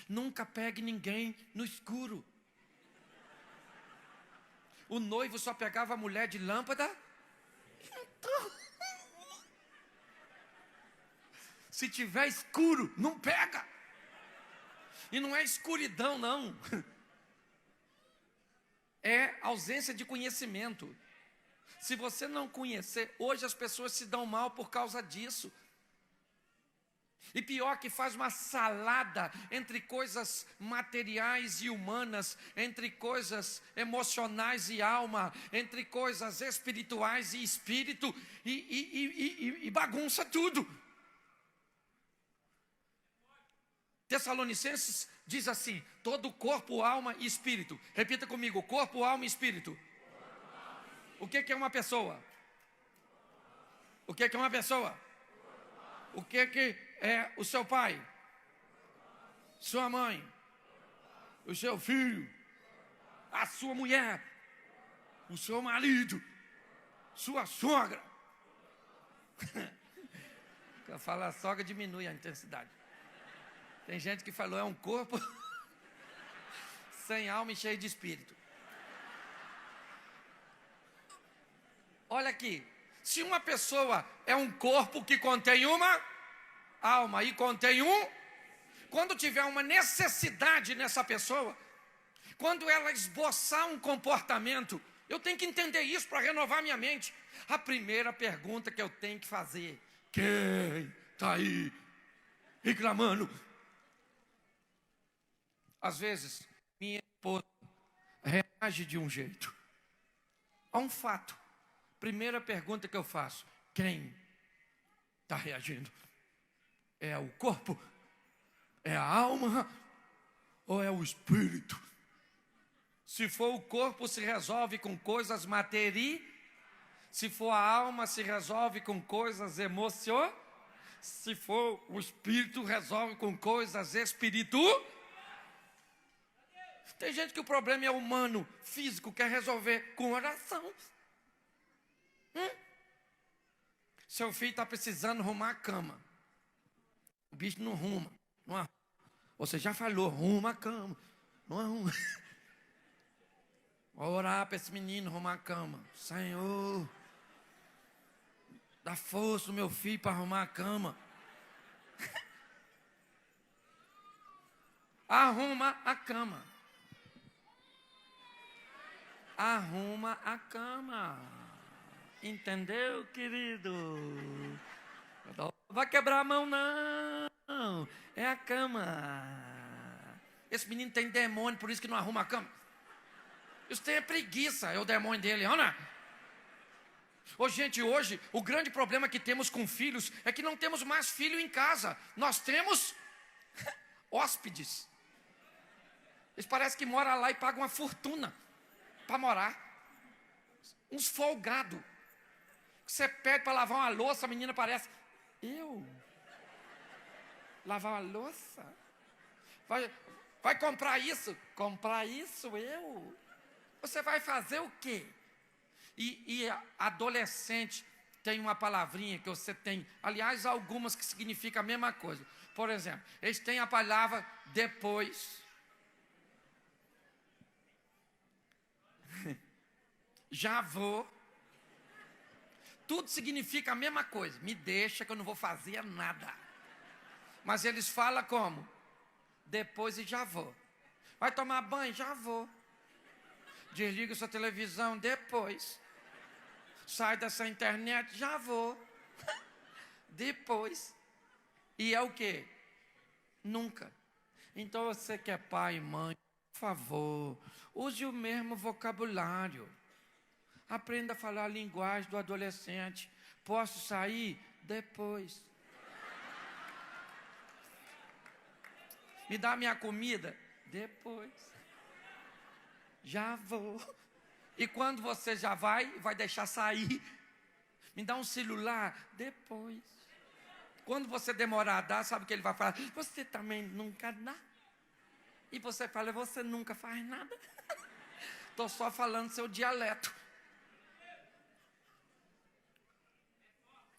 nunca pegue ninguém no escuro. O noivo só pegava a mulher de lâmpada. Então, se tiver escuro, não pega. E não é escuridão, não. É ausência de conhecimento. Se você não conhecer, hoje as pessoas se dão mal por causa disso. E pior que faz uma salada entre coisas materiais e humanas, entre coisas emocionais e alma, entre coisas espirituais e espírito, e bagunça tudo. Tessalonicenses diz assim: todo corpo, alma e espírito. Repita comigo: corpo, alma e espírito. O que é uma pessoa? O que é uma pessoa? O que é o seu pai? Sua mãe? O seu filho? A sua mulher? O seu marido? Sua sogra? Quando fala sogra, diminui a intensidade. Tem gente que falou, é um corpo sem alma e cheio de espírito. Olha aqui, se uma pessoa é um corpo que contém uma alma e contém quando tiver uma necessidade nessa pessoa, quando ela esboçar um comportamento, eu tenho que entender isso para renovar minha mente. A primeira pergunta que eu tenho que fazer: quem está aí reclamando? Às vezes, minha esposa reage de um jeito a um fato. Primeira pergunta que eu faço: quem está reagindo? É o corpo? É a alma? Ou é o espírito? Se for o corpo, se resolve com coisas materiais. Se for a alma, se resolve com coisas emocionais. Se for o espírito, resolve com coisas espirituais. Tem gente que o problema é humano, físico, quer resolver com oração. Seu filho está precisando arrumar a cama. O bicho não arruma. Não arruma. Você já falou, arruma a cama. Não arruma. Vou orar para esse menino arrumar a cama. Senhor, dá força ao meu filho para arrumar a cama. Arruma a cama. Arruma a cama. Entendeu, querido? Não vai quebrar a mão, não. É a cama. Esse menino tem demônio, por isso que não arruma a cama. Isso tem preguiça, é o demônio dele, olha. Ô, gente, hoje, o grande problema que temos com filhos é que não temos mais filho em casa. Nós temos hóspedes. Eles parecem que moram lá e pagam uma fortuna para morar. Uns folgados. Você pede para lavar uma louça, a menina parece: eu? Lavar uma louça? Vai comprar isso? Comprar isso, eu? Você vai fazer o quê? E adolescente tem uma palavrinha que você tem, aliás, algumas que significam a mesma coisa. Por exemplo, eles têm a palavra depois. Já vou. Tudo significa a mesma coisa. Me deixa que eu não vou fazer nada. Mas eles falam como? Depois e já vou. Vai tomar banho? Já vou. Desliga sua televisão? Depois. Sai dessa internet? Já vou. Depois. E é o quê? Nunca. Então você que é pai e mãe, por favor, use o mesmo vocabulário. Aprenda a falar a linguagem do adolescente. Posso sair? Depois. Me dá minha comida? Depois. Já vou. E quando você já vai deixar sair? Me dá um celular? Depois. Quando você demorar a dar, sabe o que ele vai falar? Você também nunca dá. E você fala, você nunca faz nada. Estou só falando seu dialeto.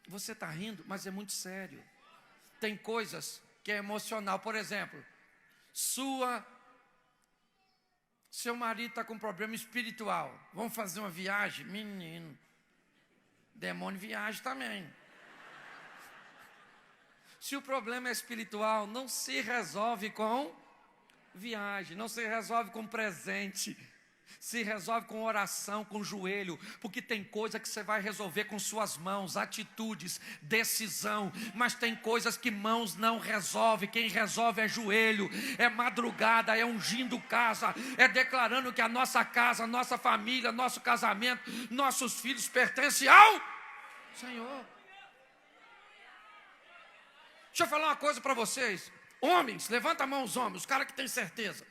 Você está rindo, mas é muito sério. Tem coisas que é emocional. Por exemplo, seu marido está com problema espiritual. Vamos fazer uma viagem? Menino, demônio viaja também. Se o problema é espiritual, não se resolve com viagem, não se resolve com presente. Se resolve com oração, com joelho, porque tem coisa que você vai resolver com suas mãos, atitudes, decisão, mas tem coisas que mãos não resolvem. Quem resolve é joelho, é madrugada, é ungindo casa, é declarando que a nossa casa, nossa família, nosso casamento, nossos filhos pertencem ao Senhor. Deixa eu falar uma coisa para vocês. Homens, levanta a mão os homens, os caras que têm certeza.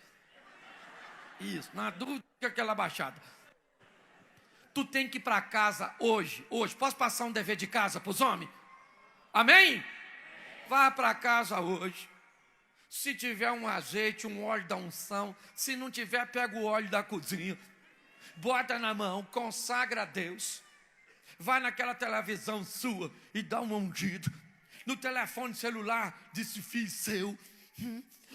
Isso, na dúvida, aquela baixada. Tu tem que ir para casa hoje. Posso passar um dever de casa para os homens? Amém? Vá para casa hoje. Se tiver um azeite, um óleo da unção. Se não tiver, pega o óleo da cozinha. Bota na mão, consagra a Deus. Vai naquela televisão sua e dá um ungido. No telefone celular, disse filho seu.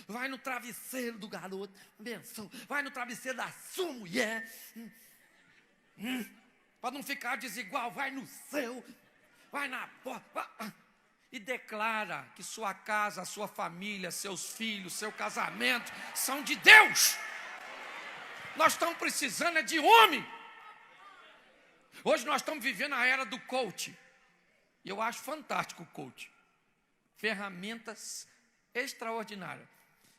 Vai no travesseiro do garoto, abençoa. Vai no travesseiro da sua mulher, para não ficar desigual. Vai no seu, vai na porta e declara que sua casa, sua família, seus filhos, seu casamento são de Deus. Nós estamos precisando de homem. Hoje nós estamos vivendo a era do coach. E eu acho fantástico o coach. Ferramentas extraordinárias.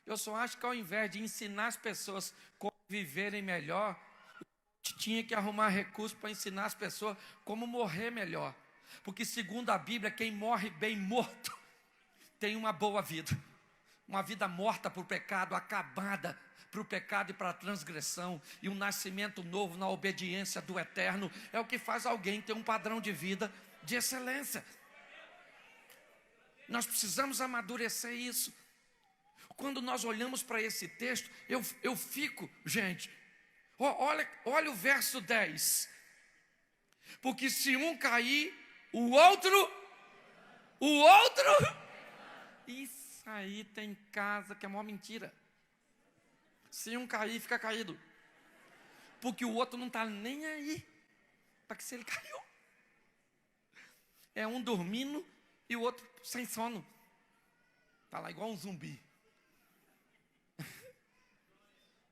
Eu só acho que ao invés de ensinar as pessoas como viverem melhor, tinha que arrumar recursos para ensinar as pessoas como morrer melhor. Porque segundo a Bíblia, quem morre bem morto tem uma boa vida. Uma vida morta para o pecado, acabada para o pecado e para a transgressão. E um nascimento novo na obediência do eterno é o que faz alguém ter um padrão de vida de excelência. Nós precisamos amadurecer isso. Quando nós olhamos para esse texto, eu fico, gente, olha o verso 10. Porque se um cair, o outro, isso aí tem casa que é uma mentira. Se um cair, fica caído. Porque o outro não está nem aí para que se ele caiu. É um dormindo e o outro sem sono. Está lá igual um zumbi.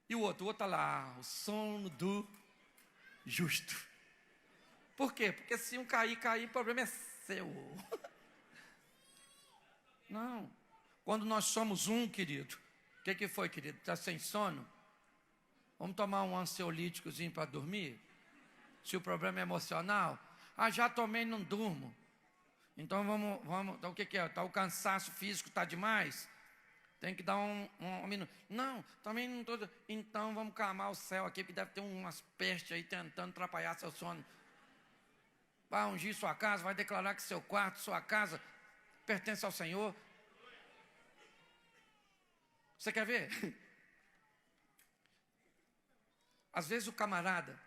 E o outro está lá, o sono do justo. Por quê? Porque se um cair, o problema é seu. Não. Quando nós somos um, querido, o que foi, querido? Está sem sono? Vamos tomar um ansiolíticozinho para dormir? Se o problema é emocional? Já tomei e não durmo. Então vamos. Então, o que é? Tá, o cansaço físico está demais? Tem que dar um minuto. Não, também não estou. Então vamos calmar o céu aqui, porque deve ter umas pestes aí tentando atrapalhar seu sono. Vai ungir sua casa, vai declarar que seu quarto, sua casa pertence ao Senhor. Você quer ver? Às vezes o camarada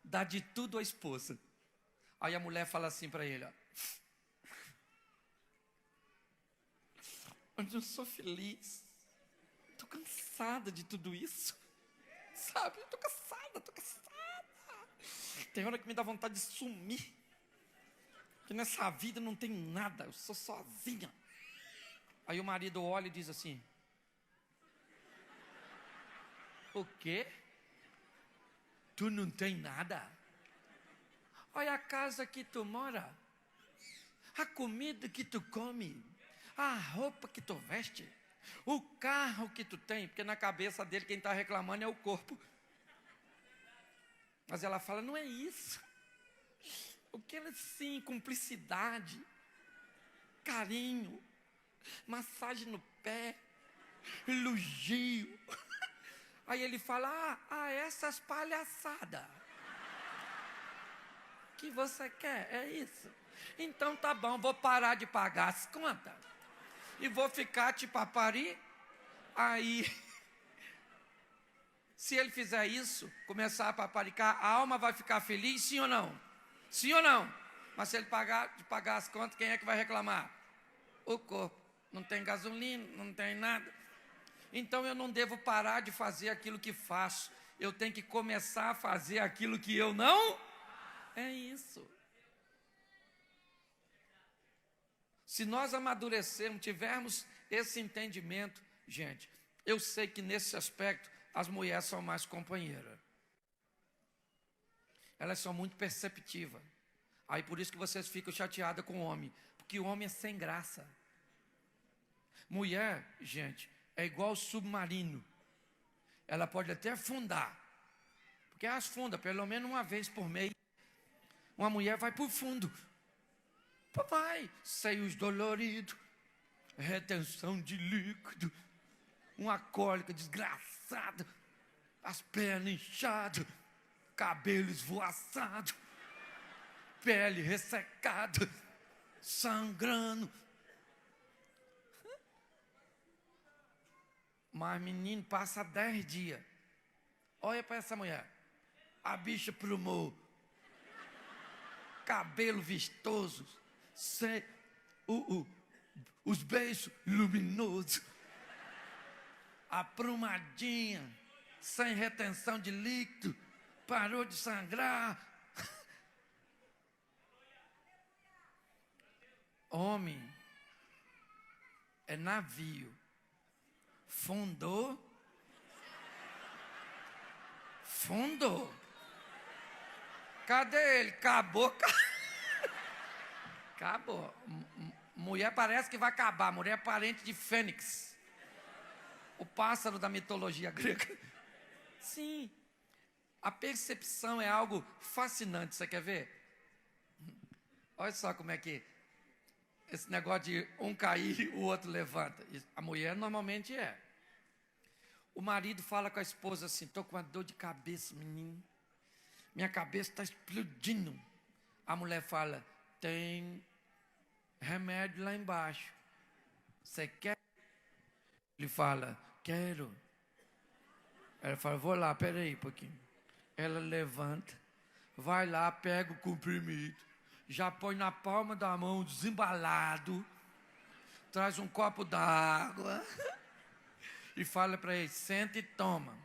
dá de tudo à esposa. Aí a mulher fala assim para ele, ó. Eu não sou feliz. Estou cansada de tudo isso. Sabe? Estou cansada. Tem hora que me dá vontade de sumir. Que nessa vida não tem nada. Eu sou sozinha. Aí o marido olha e diz assim: o quê? Tu não tem nada? Olha a casa que tu mora. A comida que tu come. A roupa que tu veste, o carro que tu tem, porque na cabeça dele quem está reclamando é o corpo. Mas ela fala, não é isso. O que é sim, cumplicidade, carinho, massagem no pé, elogio. Aí ele fala, essas palhaçadas que você quer, é isso. Então tá bom, vou parar de pagar as contas. E vou ficar te papari. Aí, se ele fizer isso, começar a paparicar, a alma vai ficar feliz, sim ou não? Sim ou não? Mas se ele pagar as contas, quem é que vai reclamar? O corpo. Não tem gasolina, não tem nada. Então eu não devo parar de fazer aquilo que faço. Eu tenho que começar a fazer aquilo que eu não. É isso. Se nós amadurecermos, tivermos esse entendimento, gente, eu sei que nesse aspecto as mulheres são mais companheiras. Elas são muito perceptivas. Aí por isso que vocês ficam chateadas com o homem. Porque o homem é sem graça. Mulher, gente, é igual submarino. Ela pode até afundar. Porque elas fundam pelo menos uma vez por mês. Uma mulher vai para o fundo. Papai, seios doloridos, retenção de líquido, uma cólica desgraçada, as pernas inchadas, cabelo esvoaçado, pele ressecada, sangrando. Mas menino passa 10 dias. Olha para essa mulher. A bicha plumou. Cabelo vistoso. Os beijos luminosos. Aprumadinha. Sem retenção de líquido. Parou de sangrar. Homem é navio. Fundou. Cadê ele? Acabou. Acabou. Mulher parece que vai acabar. Mulher é parente de Fênix. O pássaro da mitologia grega. Sim. A percepção é algo fascinante. Você quer ver? Olha só como é que esse negócio de um cair, o outro levanta. A mulher normalmente é. O marido fala com a esposa assim: estou com uma dor de cabeça, menino. Minha cabeça está explodindo. A mulher fala: tem remédio lá embaixo. Você quer? Ele fala: quero. Ela fala: vou lá, peraí um pouquinho. Ela levanta, vai lá, pega o comprimido, já põe na palma da mão, desembalado, traz um copo d'água e fala para ele: senta e toma.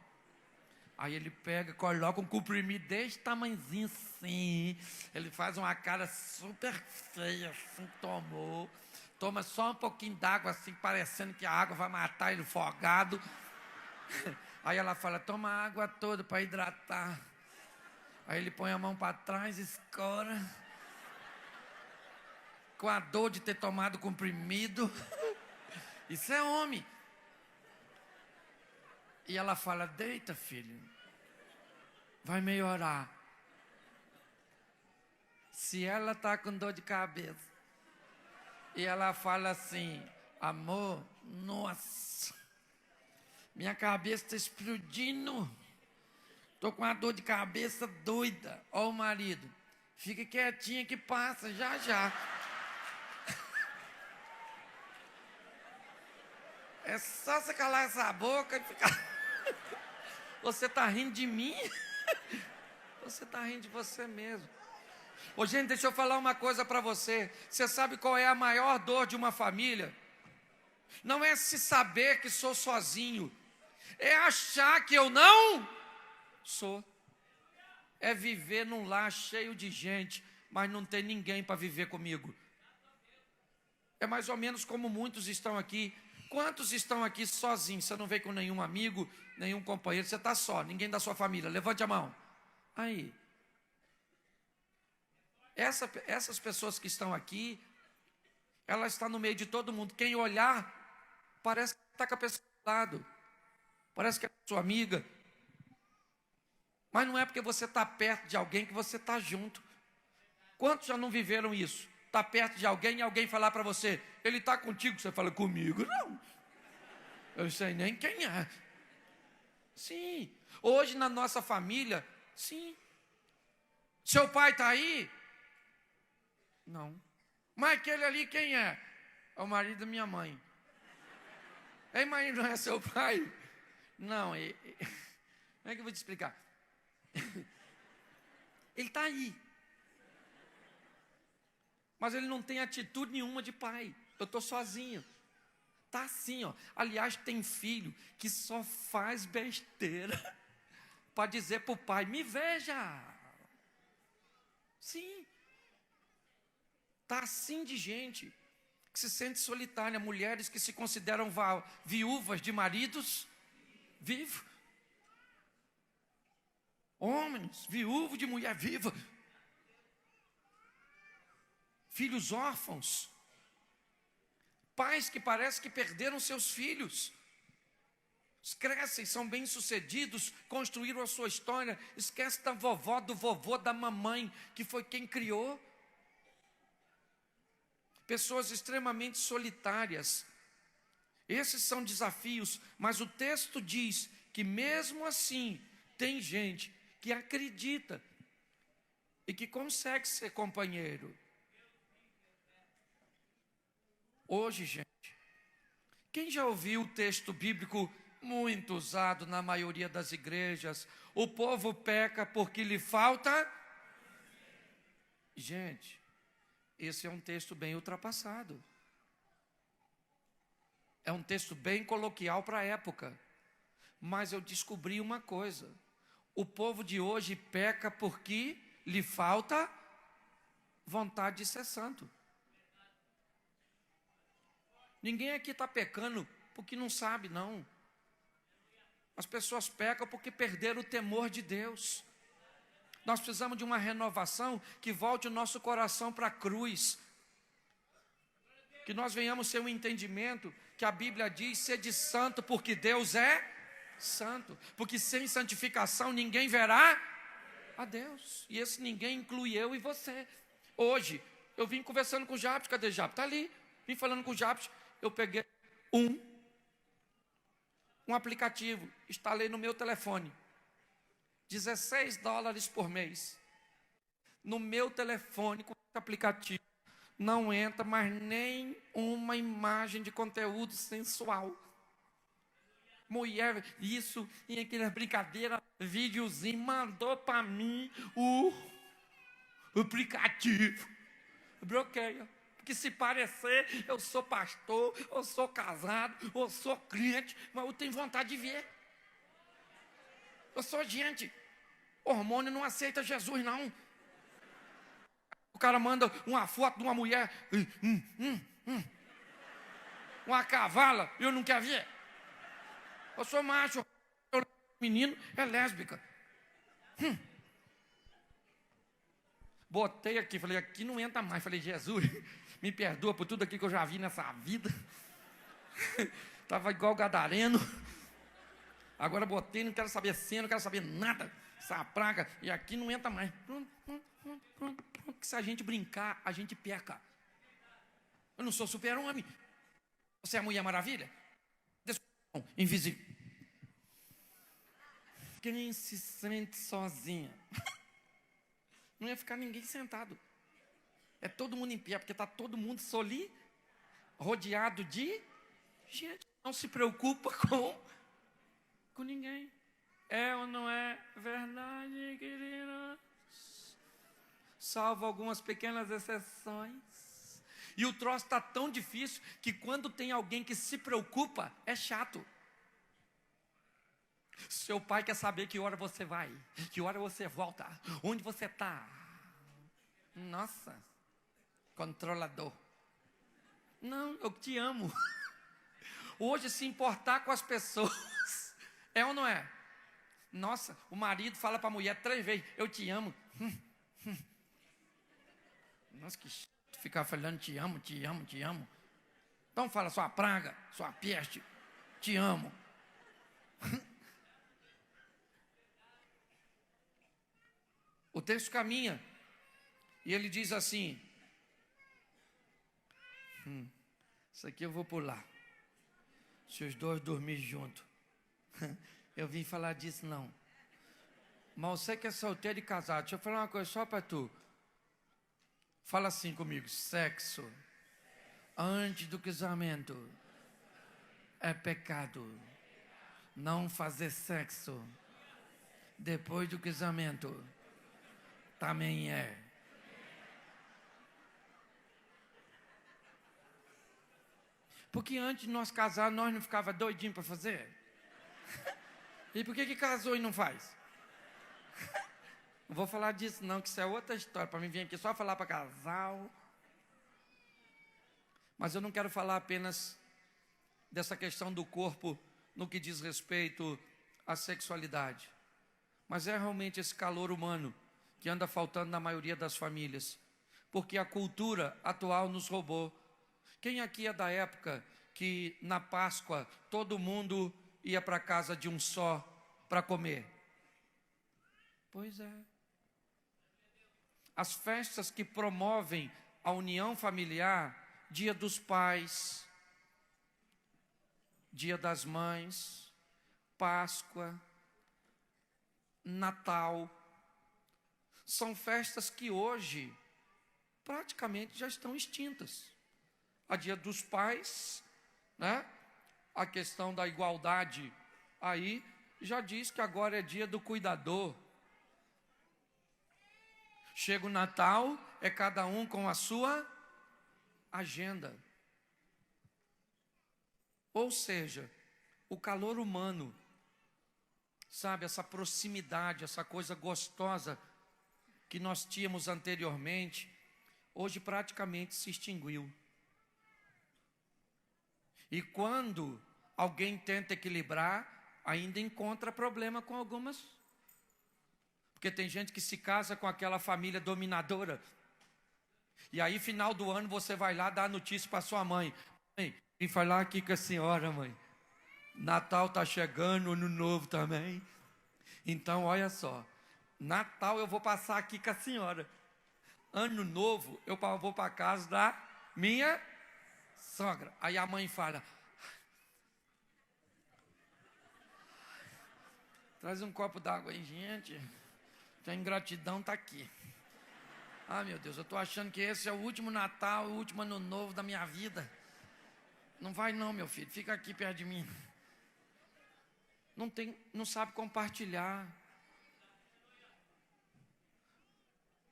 Aí ele pega, coloca um comprimido desse tamanhozinho assim. Ele faz uma cara super feia, assim, tomou. Toma só um pouquinho d'água, assim, parecendo que a água vai matar ele afogado. Aí ela fala: toma a água toda para hidratar. Aí ele põe a mão para trás, escora. Com a dor de ter tomado comprimido. Isso é homem. E ela fala: deita, filho, vai melhorar. Se ela está com dor de cabeça e ela fala assim: amor, nossa, minha cabeça está explodindo, estou com uma dor de cabeça doida. Ó o marido: fica quietinha que passa, já já. É só você calar essa boca e ficar... Você está rindo de mim? Você está rindo de você mesmo. Ô, gente, deixa eu falar uma coisa para você. Você sabe qual é a maior dor de uma família? Não é se saber que sou sozinho. É achar que eu não sou. É viver num lar cheio de gente, mas não tem ninguém para viver comigo. É mais ou menos como muitos estão aqui. Quantos estão aqui sozinhos? Você não veio com nenhum amigo, nenhum companheiro, você está só, ninguém da sua família. Levante a mão. Aí. Essas pessoas que estão aqui, elas estão no meio de todo mundo. Quem olhar, parece que está com a pessoa do lado. Parece que é sua amiga. Mas não é porque você está perto de alguém que você está junto. Quantos já não viveram isso? Está perto de alguém e alguém falar para você: ele está contigo, você fala: comigo não, eu sei nem quem é. Sim, hoje na nossa família, sim. Seu pai está aí? Não. Mas aquele ali quem é? É o marido da minha mãe. Ei, mãe, não é seu pai? Não, como é que eu vou te explicar? Ele está aí. Mas ele não tem atitude nenhuma de pai. Eu estou sozinho. Está assim, ó. Aliás, tem filho que só faz besteira para dizer para o pai: me veja. Sim. Está assim de gente que se sente solitária. Mulheres que se consideram viúvas de maridos vivos. Homens, viúvos de mulher viva. Filhos órfãos. Pais que parece que perderam seus filhos. Crescem, são bem-sucedidos, construíram a sua história. Esquece da vovó, do vovô, da mamãe, que foi quem criou. Pessoas extremamente solitárias. Esses são desafios, mas o texto diz que mesmo assim, tem gente que acredita e que consegue ser companheiro. Hoje, gente, quem já ouviu o texto bíblico muito usado na maioria das igrejas? O povo peca porque lhe falta. Gente, esse é um texto bem ultrapassado. É um texto bem coloquial para a época. Mas eu descobri uma coisa. O povo de hoje peca porque lhe falta vontade de ser santo. Ninguém aqui está pecando porque não sabe, não. As pessoas pecam porque perderam o temor de Deus. Nós precisamos de uma renovação que volte o nosso coração para a cruz. Que nós venhamos ter um entendimento que a Bíblia diz: sede santo porque Deus é santo. Porque sem santificação ninguém verá a Deus. E esse ninguém inclui eu e você. Hoje, eu vim conversando com o Jabes. Cadê o Jabes? Está ali. Vim falando com o Jabes. Eu peguei um aplicativo, instalei no meu telefone. $16 por mês. No meu telefone, com esse aplicativo, não entra mais nem uma imagem de conteúdo sensual. Mulher, isso, e aquela brincadeira, videozinho, mandou para mim o aplicativo. Bloqueia. Porque se parecer, eu sou pastor, eu sou casado, eu sou crente, mas eu tenho vontade de ver. Eu sou gente. Hormônio não aceita Jesus, não. O cara manda uma foto de uma mulher, uma cavala, e eu não quero ver. Eu sou macho, menino é lésbica. Botei aqui, falei, aqui não entra mais. Falei, Jesus, me perdoa por tudo aqui que eu já vi nessa vida. Estava igual gadareno. Agora botei, não quero saber cena, não quero saber nada. Essa praga, e aqui não entra mais. Porque se a gente brincar, a gente peca. Eu não sou super-homem. Você é a Mulher Maravilha? Invisível. Quem se sente sozinha? Não ia ficar ninguém sentado. É todo mundo em pé, porque está todo mundo rodeado de gente. Não se preocupa com ninguém. É ou não é verdade, queridos? Salvo algumas pequenas exceções. E o troço está tão difícil que quando tem alguém que se preocupa, é chato. Seu pai quer saber que hora você vai, que hora você volta, onde você está. Nossa, controlador. Não, eu te amo. Hoje, se importar com as pessoas, é ou não é? Nossa, o marido fala para a mulher 3 vezes, eu te amo. Nossa, que chato ficar falando te amo, te amo, te amo. Então fala, sua praga, sua peste, te amo. O texto caminha e ele diz assim, isso aqui eu vou pular. Se os dois dormirem juntos. Eu vim falar disso não. Mas você que é solteiro e casado, deixa eu falar uma coisa só para tu. Fala assim comigo, sexo antes do casamento é pecado. Não fazer sexo depois do casamento também é. Porque antes de nós casar, nós não ficava doidinho para fazer. E por que casou e não faz? Não vou falar disso não, que isso é outra história. Para mim vir aqui só falar para casal. Mas eu não quero falar apenas dessa questão do corpo no que diz respeito à sexualidade. Mas é realmente esse calor humano que anda faltando na maioria das famílias, porque a cultura atual nos roubou. Quem aqui é da época que na Páscoa todo mundo ia para a casa de um só para comer? Pois é. As festas que promovem a união familiar, Dia dos Pais, Dia das Mães, Páscoa, Natal, são festas que hoje praticamente já estão extintas. A Dia dos Pais, né? A questão da igualdade aí já diz que agora é dia do cuidador. Chega o Natal, é cada um com a sua agenda. Ou seja, o calor humano, sabe, essa proximidade, essa coisa gostosa que nós tínhamos anteriormente, hoje praticamente se extinguiu. E quando alguém tenta equilibrar, ainda encontra problema com algumas. Porque tem gente que se casa com aquela família dominadora. E aí, final do ano, você vai lá dar notícia para sua mãe. Mãe, vim falar aqui com a senhora, mãe. Natal está chegando, Ano Novo também. Então, olha só. Natal eu vou passar aqui com a senhora. Ano Novo eu vou para a casa da minha sogra. Aí a mãe fala: traz um copo d'água aí, gente. A ingratidão está aqui. Ah, meu Deus, eu estou achando que esse é o último Natal, o último Ano Novo da minha vida. Não vai não, meu filho, fica aqui perto de mim. Não sabe compartilhar.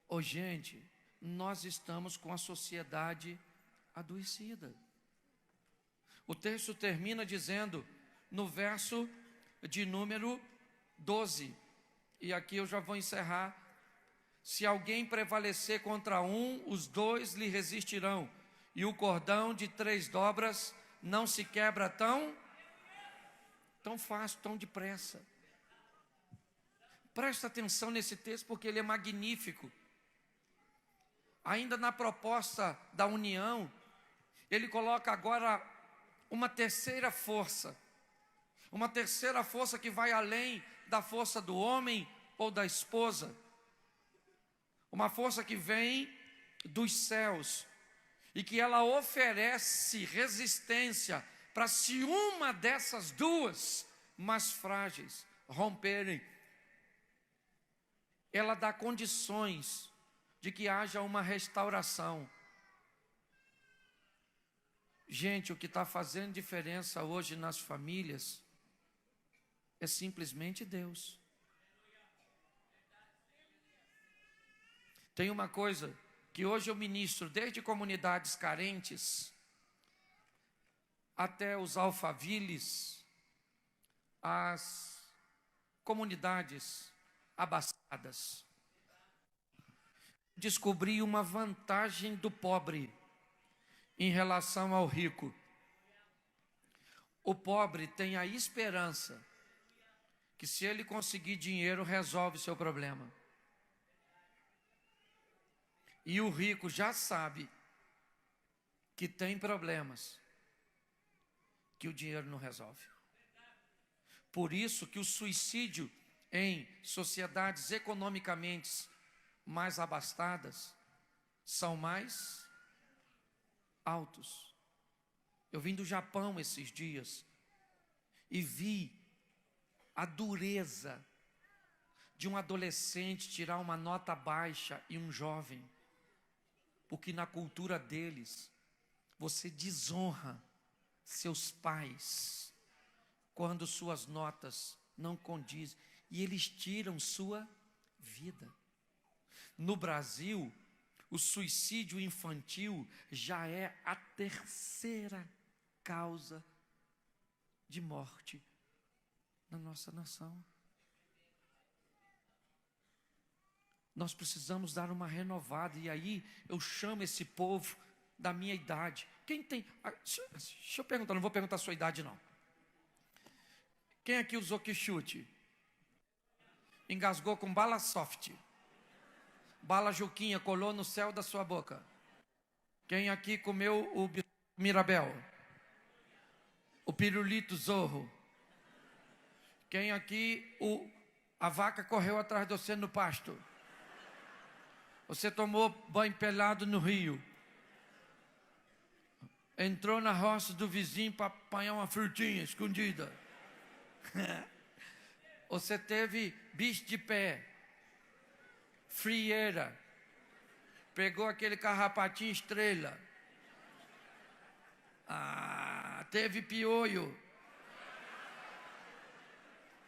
Ô, gente, nós estamos com a sociedade adoecida. O texto termina dizendo, no verso de número 12, e aqui eu já vou encerrar: se alguém prevalecer contra um, os dois lhe resistirão, e o cordão de 3 dobras não se quebra tão fácil, tão depressa. Presta atenção nesse texto, porque ele é magnífico. Ainda na proposta da união, ele coloca agora uma terceira força que vai além da força do homem ou da esposa, uma força que vem dos céus, e que ela oferece resistência para, se uma dessas duas mais frágeis romperem, ela dá condições de que haja uma restauração. Gente, o que está fazendo diferença hoje nas famílias é simplesmente Deus. Tem uma coisa que hoje eu ministro, desde comunidades carentes até os alfaviles, as comunidades abastadas. Descobri uma vantagem do pobre em relação ao rico. O pobre tem a esperança que, se ele conseguir dinheiro, resolve seu problema. E o rico já sabe que tem problemas que o dinheiro não resolve. Por isso que o suicídio em sociedades economicamente mais abastadas são mais altos. Eu vim do Japão esses dias e vi a dureza de um adolescente tirar uma nota baixa e um jovem, porque na cultura deles você desonra seus pais quando suas notas não condizem, e eles tiram sua vida. No Brasil, o suicídio infantil já é a terceira causa de morte na nossa nação. Nós precisamos dar uma renovada, e aí eu chamo esse povo da minha idade. Quem tem... Deixa eu perguntar, não vou perguntar a sua idade não. Quem aqui usou quichute? engasgou com bala soft. Bala Juquinha colou no céu da sua boca. Quem aqui comeu o Mirabel? O pirulito Zorro? Quem aqui a vaca correu atrás de você no pasto? Você tomou banho pelado no rio? Entrou na roça do vizinho para apanhar uma frutinha escondida? Você teve bicho de pé, frieira, pegou aquele carrapatinho estrela, teve piolho,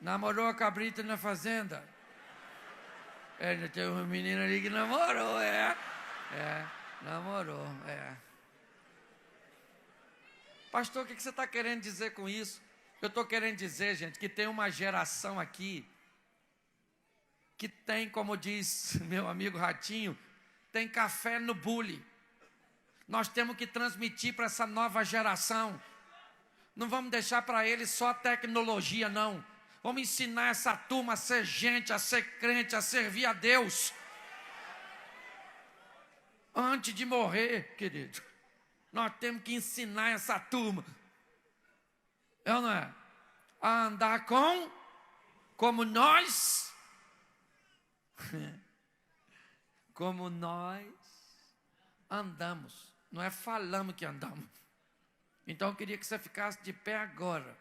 namorou a cabrita na fazenda. Tem uma menina ali que namorou, namorou. Pastor, o que você está querendo dizer com isso? Eu estou querendo dizer, gente, que tem uma geração aqui que tem, como diz meu amigo Ratinho, tem café no bule. Nós temos que transmitir para essa nova geração. Não vamos deixar para eles só tecnologia, não. Vamos ensinar essa turma a ser gente, a ser crente, a servir a Deus. Antes de morrer, querido, nós temos que ensinar essa turma. É ou não é? A andar como nós, como nós andamos. Não é falamos que andamos. Então eu queria que você ficasse de pé agora.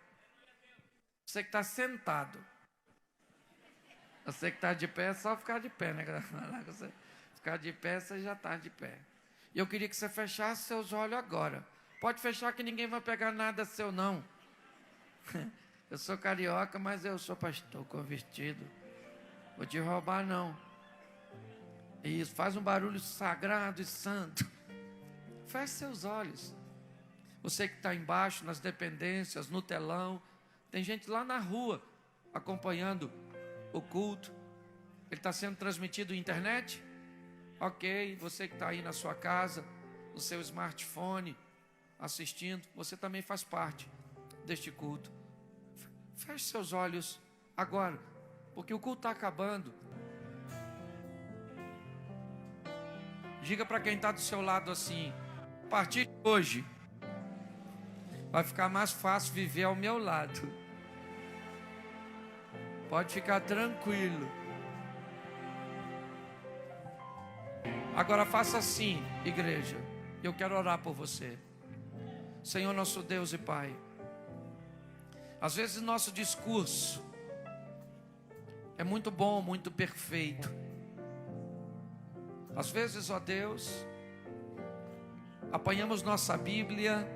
Você que está sentado. Você que está de pé, é só ficar de pé, né? Você ficar de pé, você já está de pé. E eu queria que você fechasse seus olhos agora. Pode fechar que ninguém vai pegar nada seu, não. Eu sou carioca, mas eu sou pastor convertido. Vou te roubar, não. Isso, faz um barulho sagrado e santo. Feche seus olhos. Você que está embaixo, nas dependências, no telão. Tem gente lá na rua acompanhando o culto. Ele está sendo transmitido na internet? Ok, você que está aí na sua casa, no seu smartphone, assistindo, você também faz parte deste culto. Feche seus olhos agora, porque o culto está acabando. Diga para quem está do seu lado assim: a partir de hoje, vai ficar mais fácil viver ao meu lado. Pode ficar tranquilo. Agora faça assim, igreja. Eu quero orar por você. Senhor nosso Deus e Pai, às vezes nosso discurso é muito bom, muito perfeito. Às vezes, ó Deus, apanhamos nossa Bíblia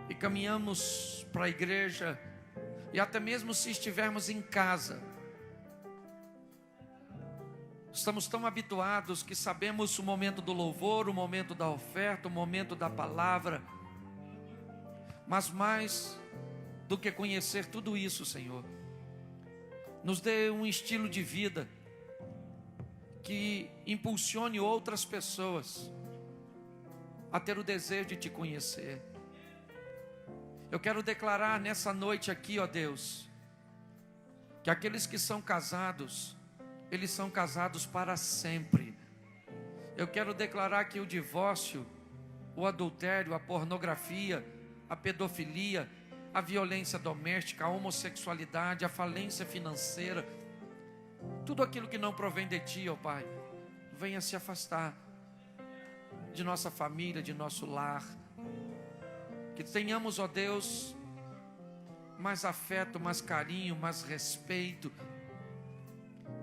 e caminhamos para a igreja, e até mesmo se estivermos em casa, estamos tão habituados que sabemos o momento do louvor, o momento da oferta, o momento da palavra. Mas mais do que conhecer tudo isso, Senhor, nos dê um estilo de vida que impulsione outras pessoas a ter o desejo de te conhecer. Eu quero declarar nessa noite aqui, ó Deus, que aqueles que são casados, eles são casados para sempre. Eu quero declarar que o divórcio, o adultério, a pornografia, a pedofilia, a violência doméstica, a homossexualidade, a falência financeira, tudo aquilo que não provém de Ti, ó Pai, venha se afastar de nossa família, de nosso lar. Que tenhamos, ó Deus, mais afeto, mais carinho, mais respeito.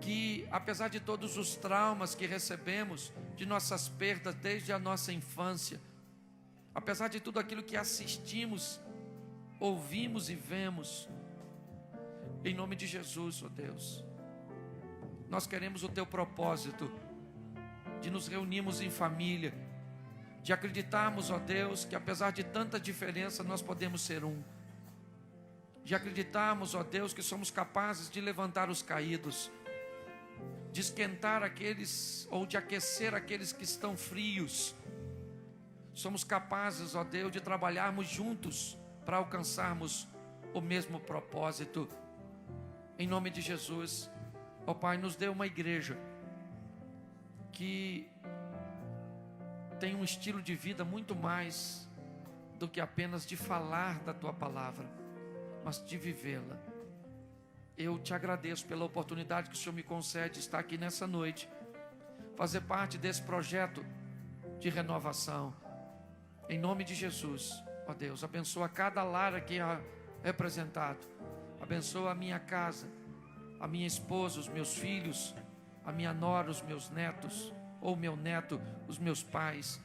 Que apesar de todos os traumas que recebemos, de nossas perdas desde a nossa infância, apesar de tudo aquilo que assistimos, ouvimos e vemos, em nome de Jesus, ó Deus, nós queremos o Teu propósito de nos reunirmos em família, de acreditarmos, ó Deus, que apesar de tanta diferença, nós podemos ser um. De acreditarmos, ó Deus, que somos capazes de levantar os caídos, de esquentar aqueles, ou de aquecer aqueles que estão frios. Somos capazes, ó Deus, de trabalharmos juntos para alcançarmos o mesmo propósito. Em nome de Jesus, Ó Pai, nos dê uma igreja que tem um estilo de vida muito mais do que apenas de falar da Tua palavra, mas de vivê-la. Eu te agradeço pela oportunidade que o Senhor me concede de estar aqui nessa noite, fazer parte desse projeto de renovação. Em nome de Jesus, ó Deus, abençoa cada lar aqui representado, abençoa a minha casa, a minha esposa, os meus filhos, a minha nora, os meus netos, ou meu neto, os meus pais,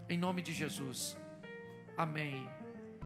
em nome de Jesus, amém.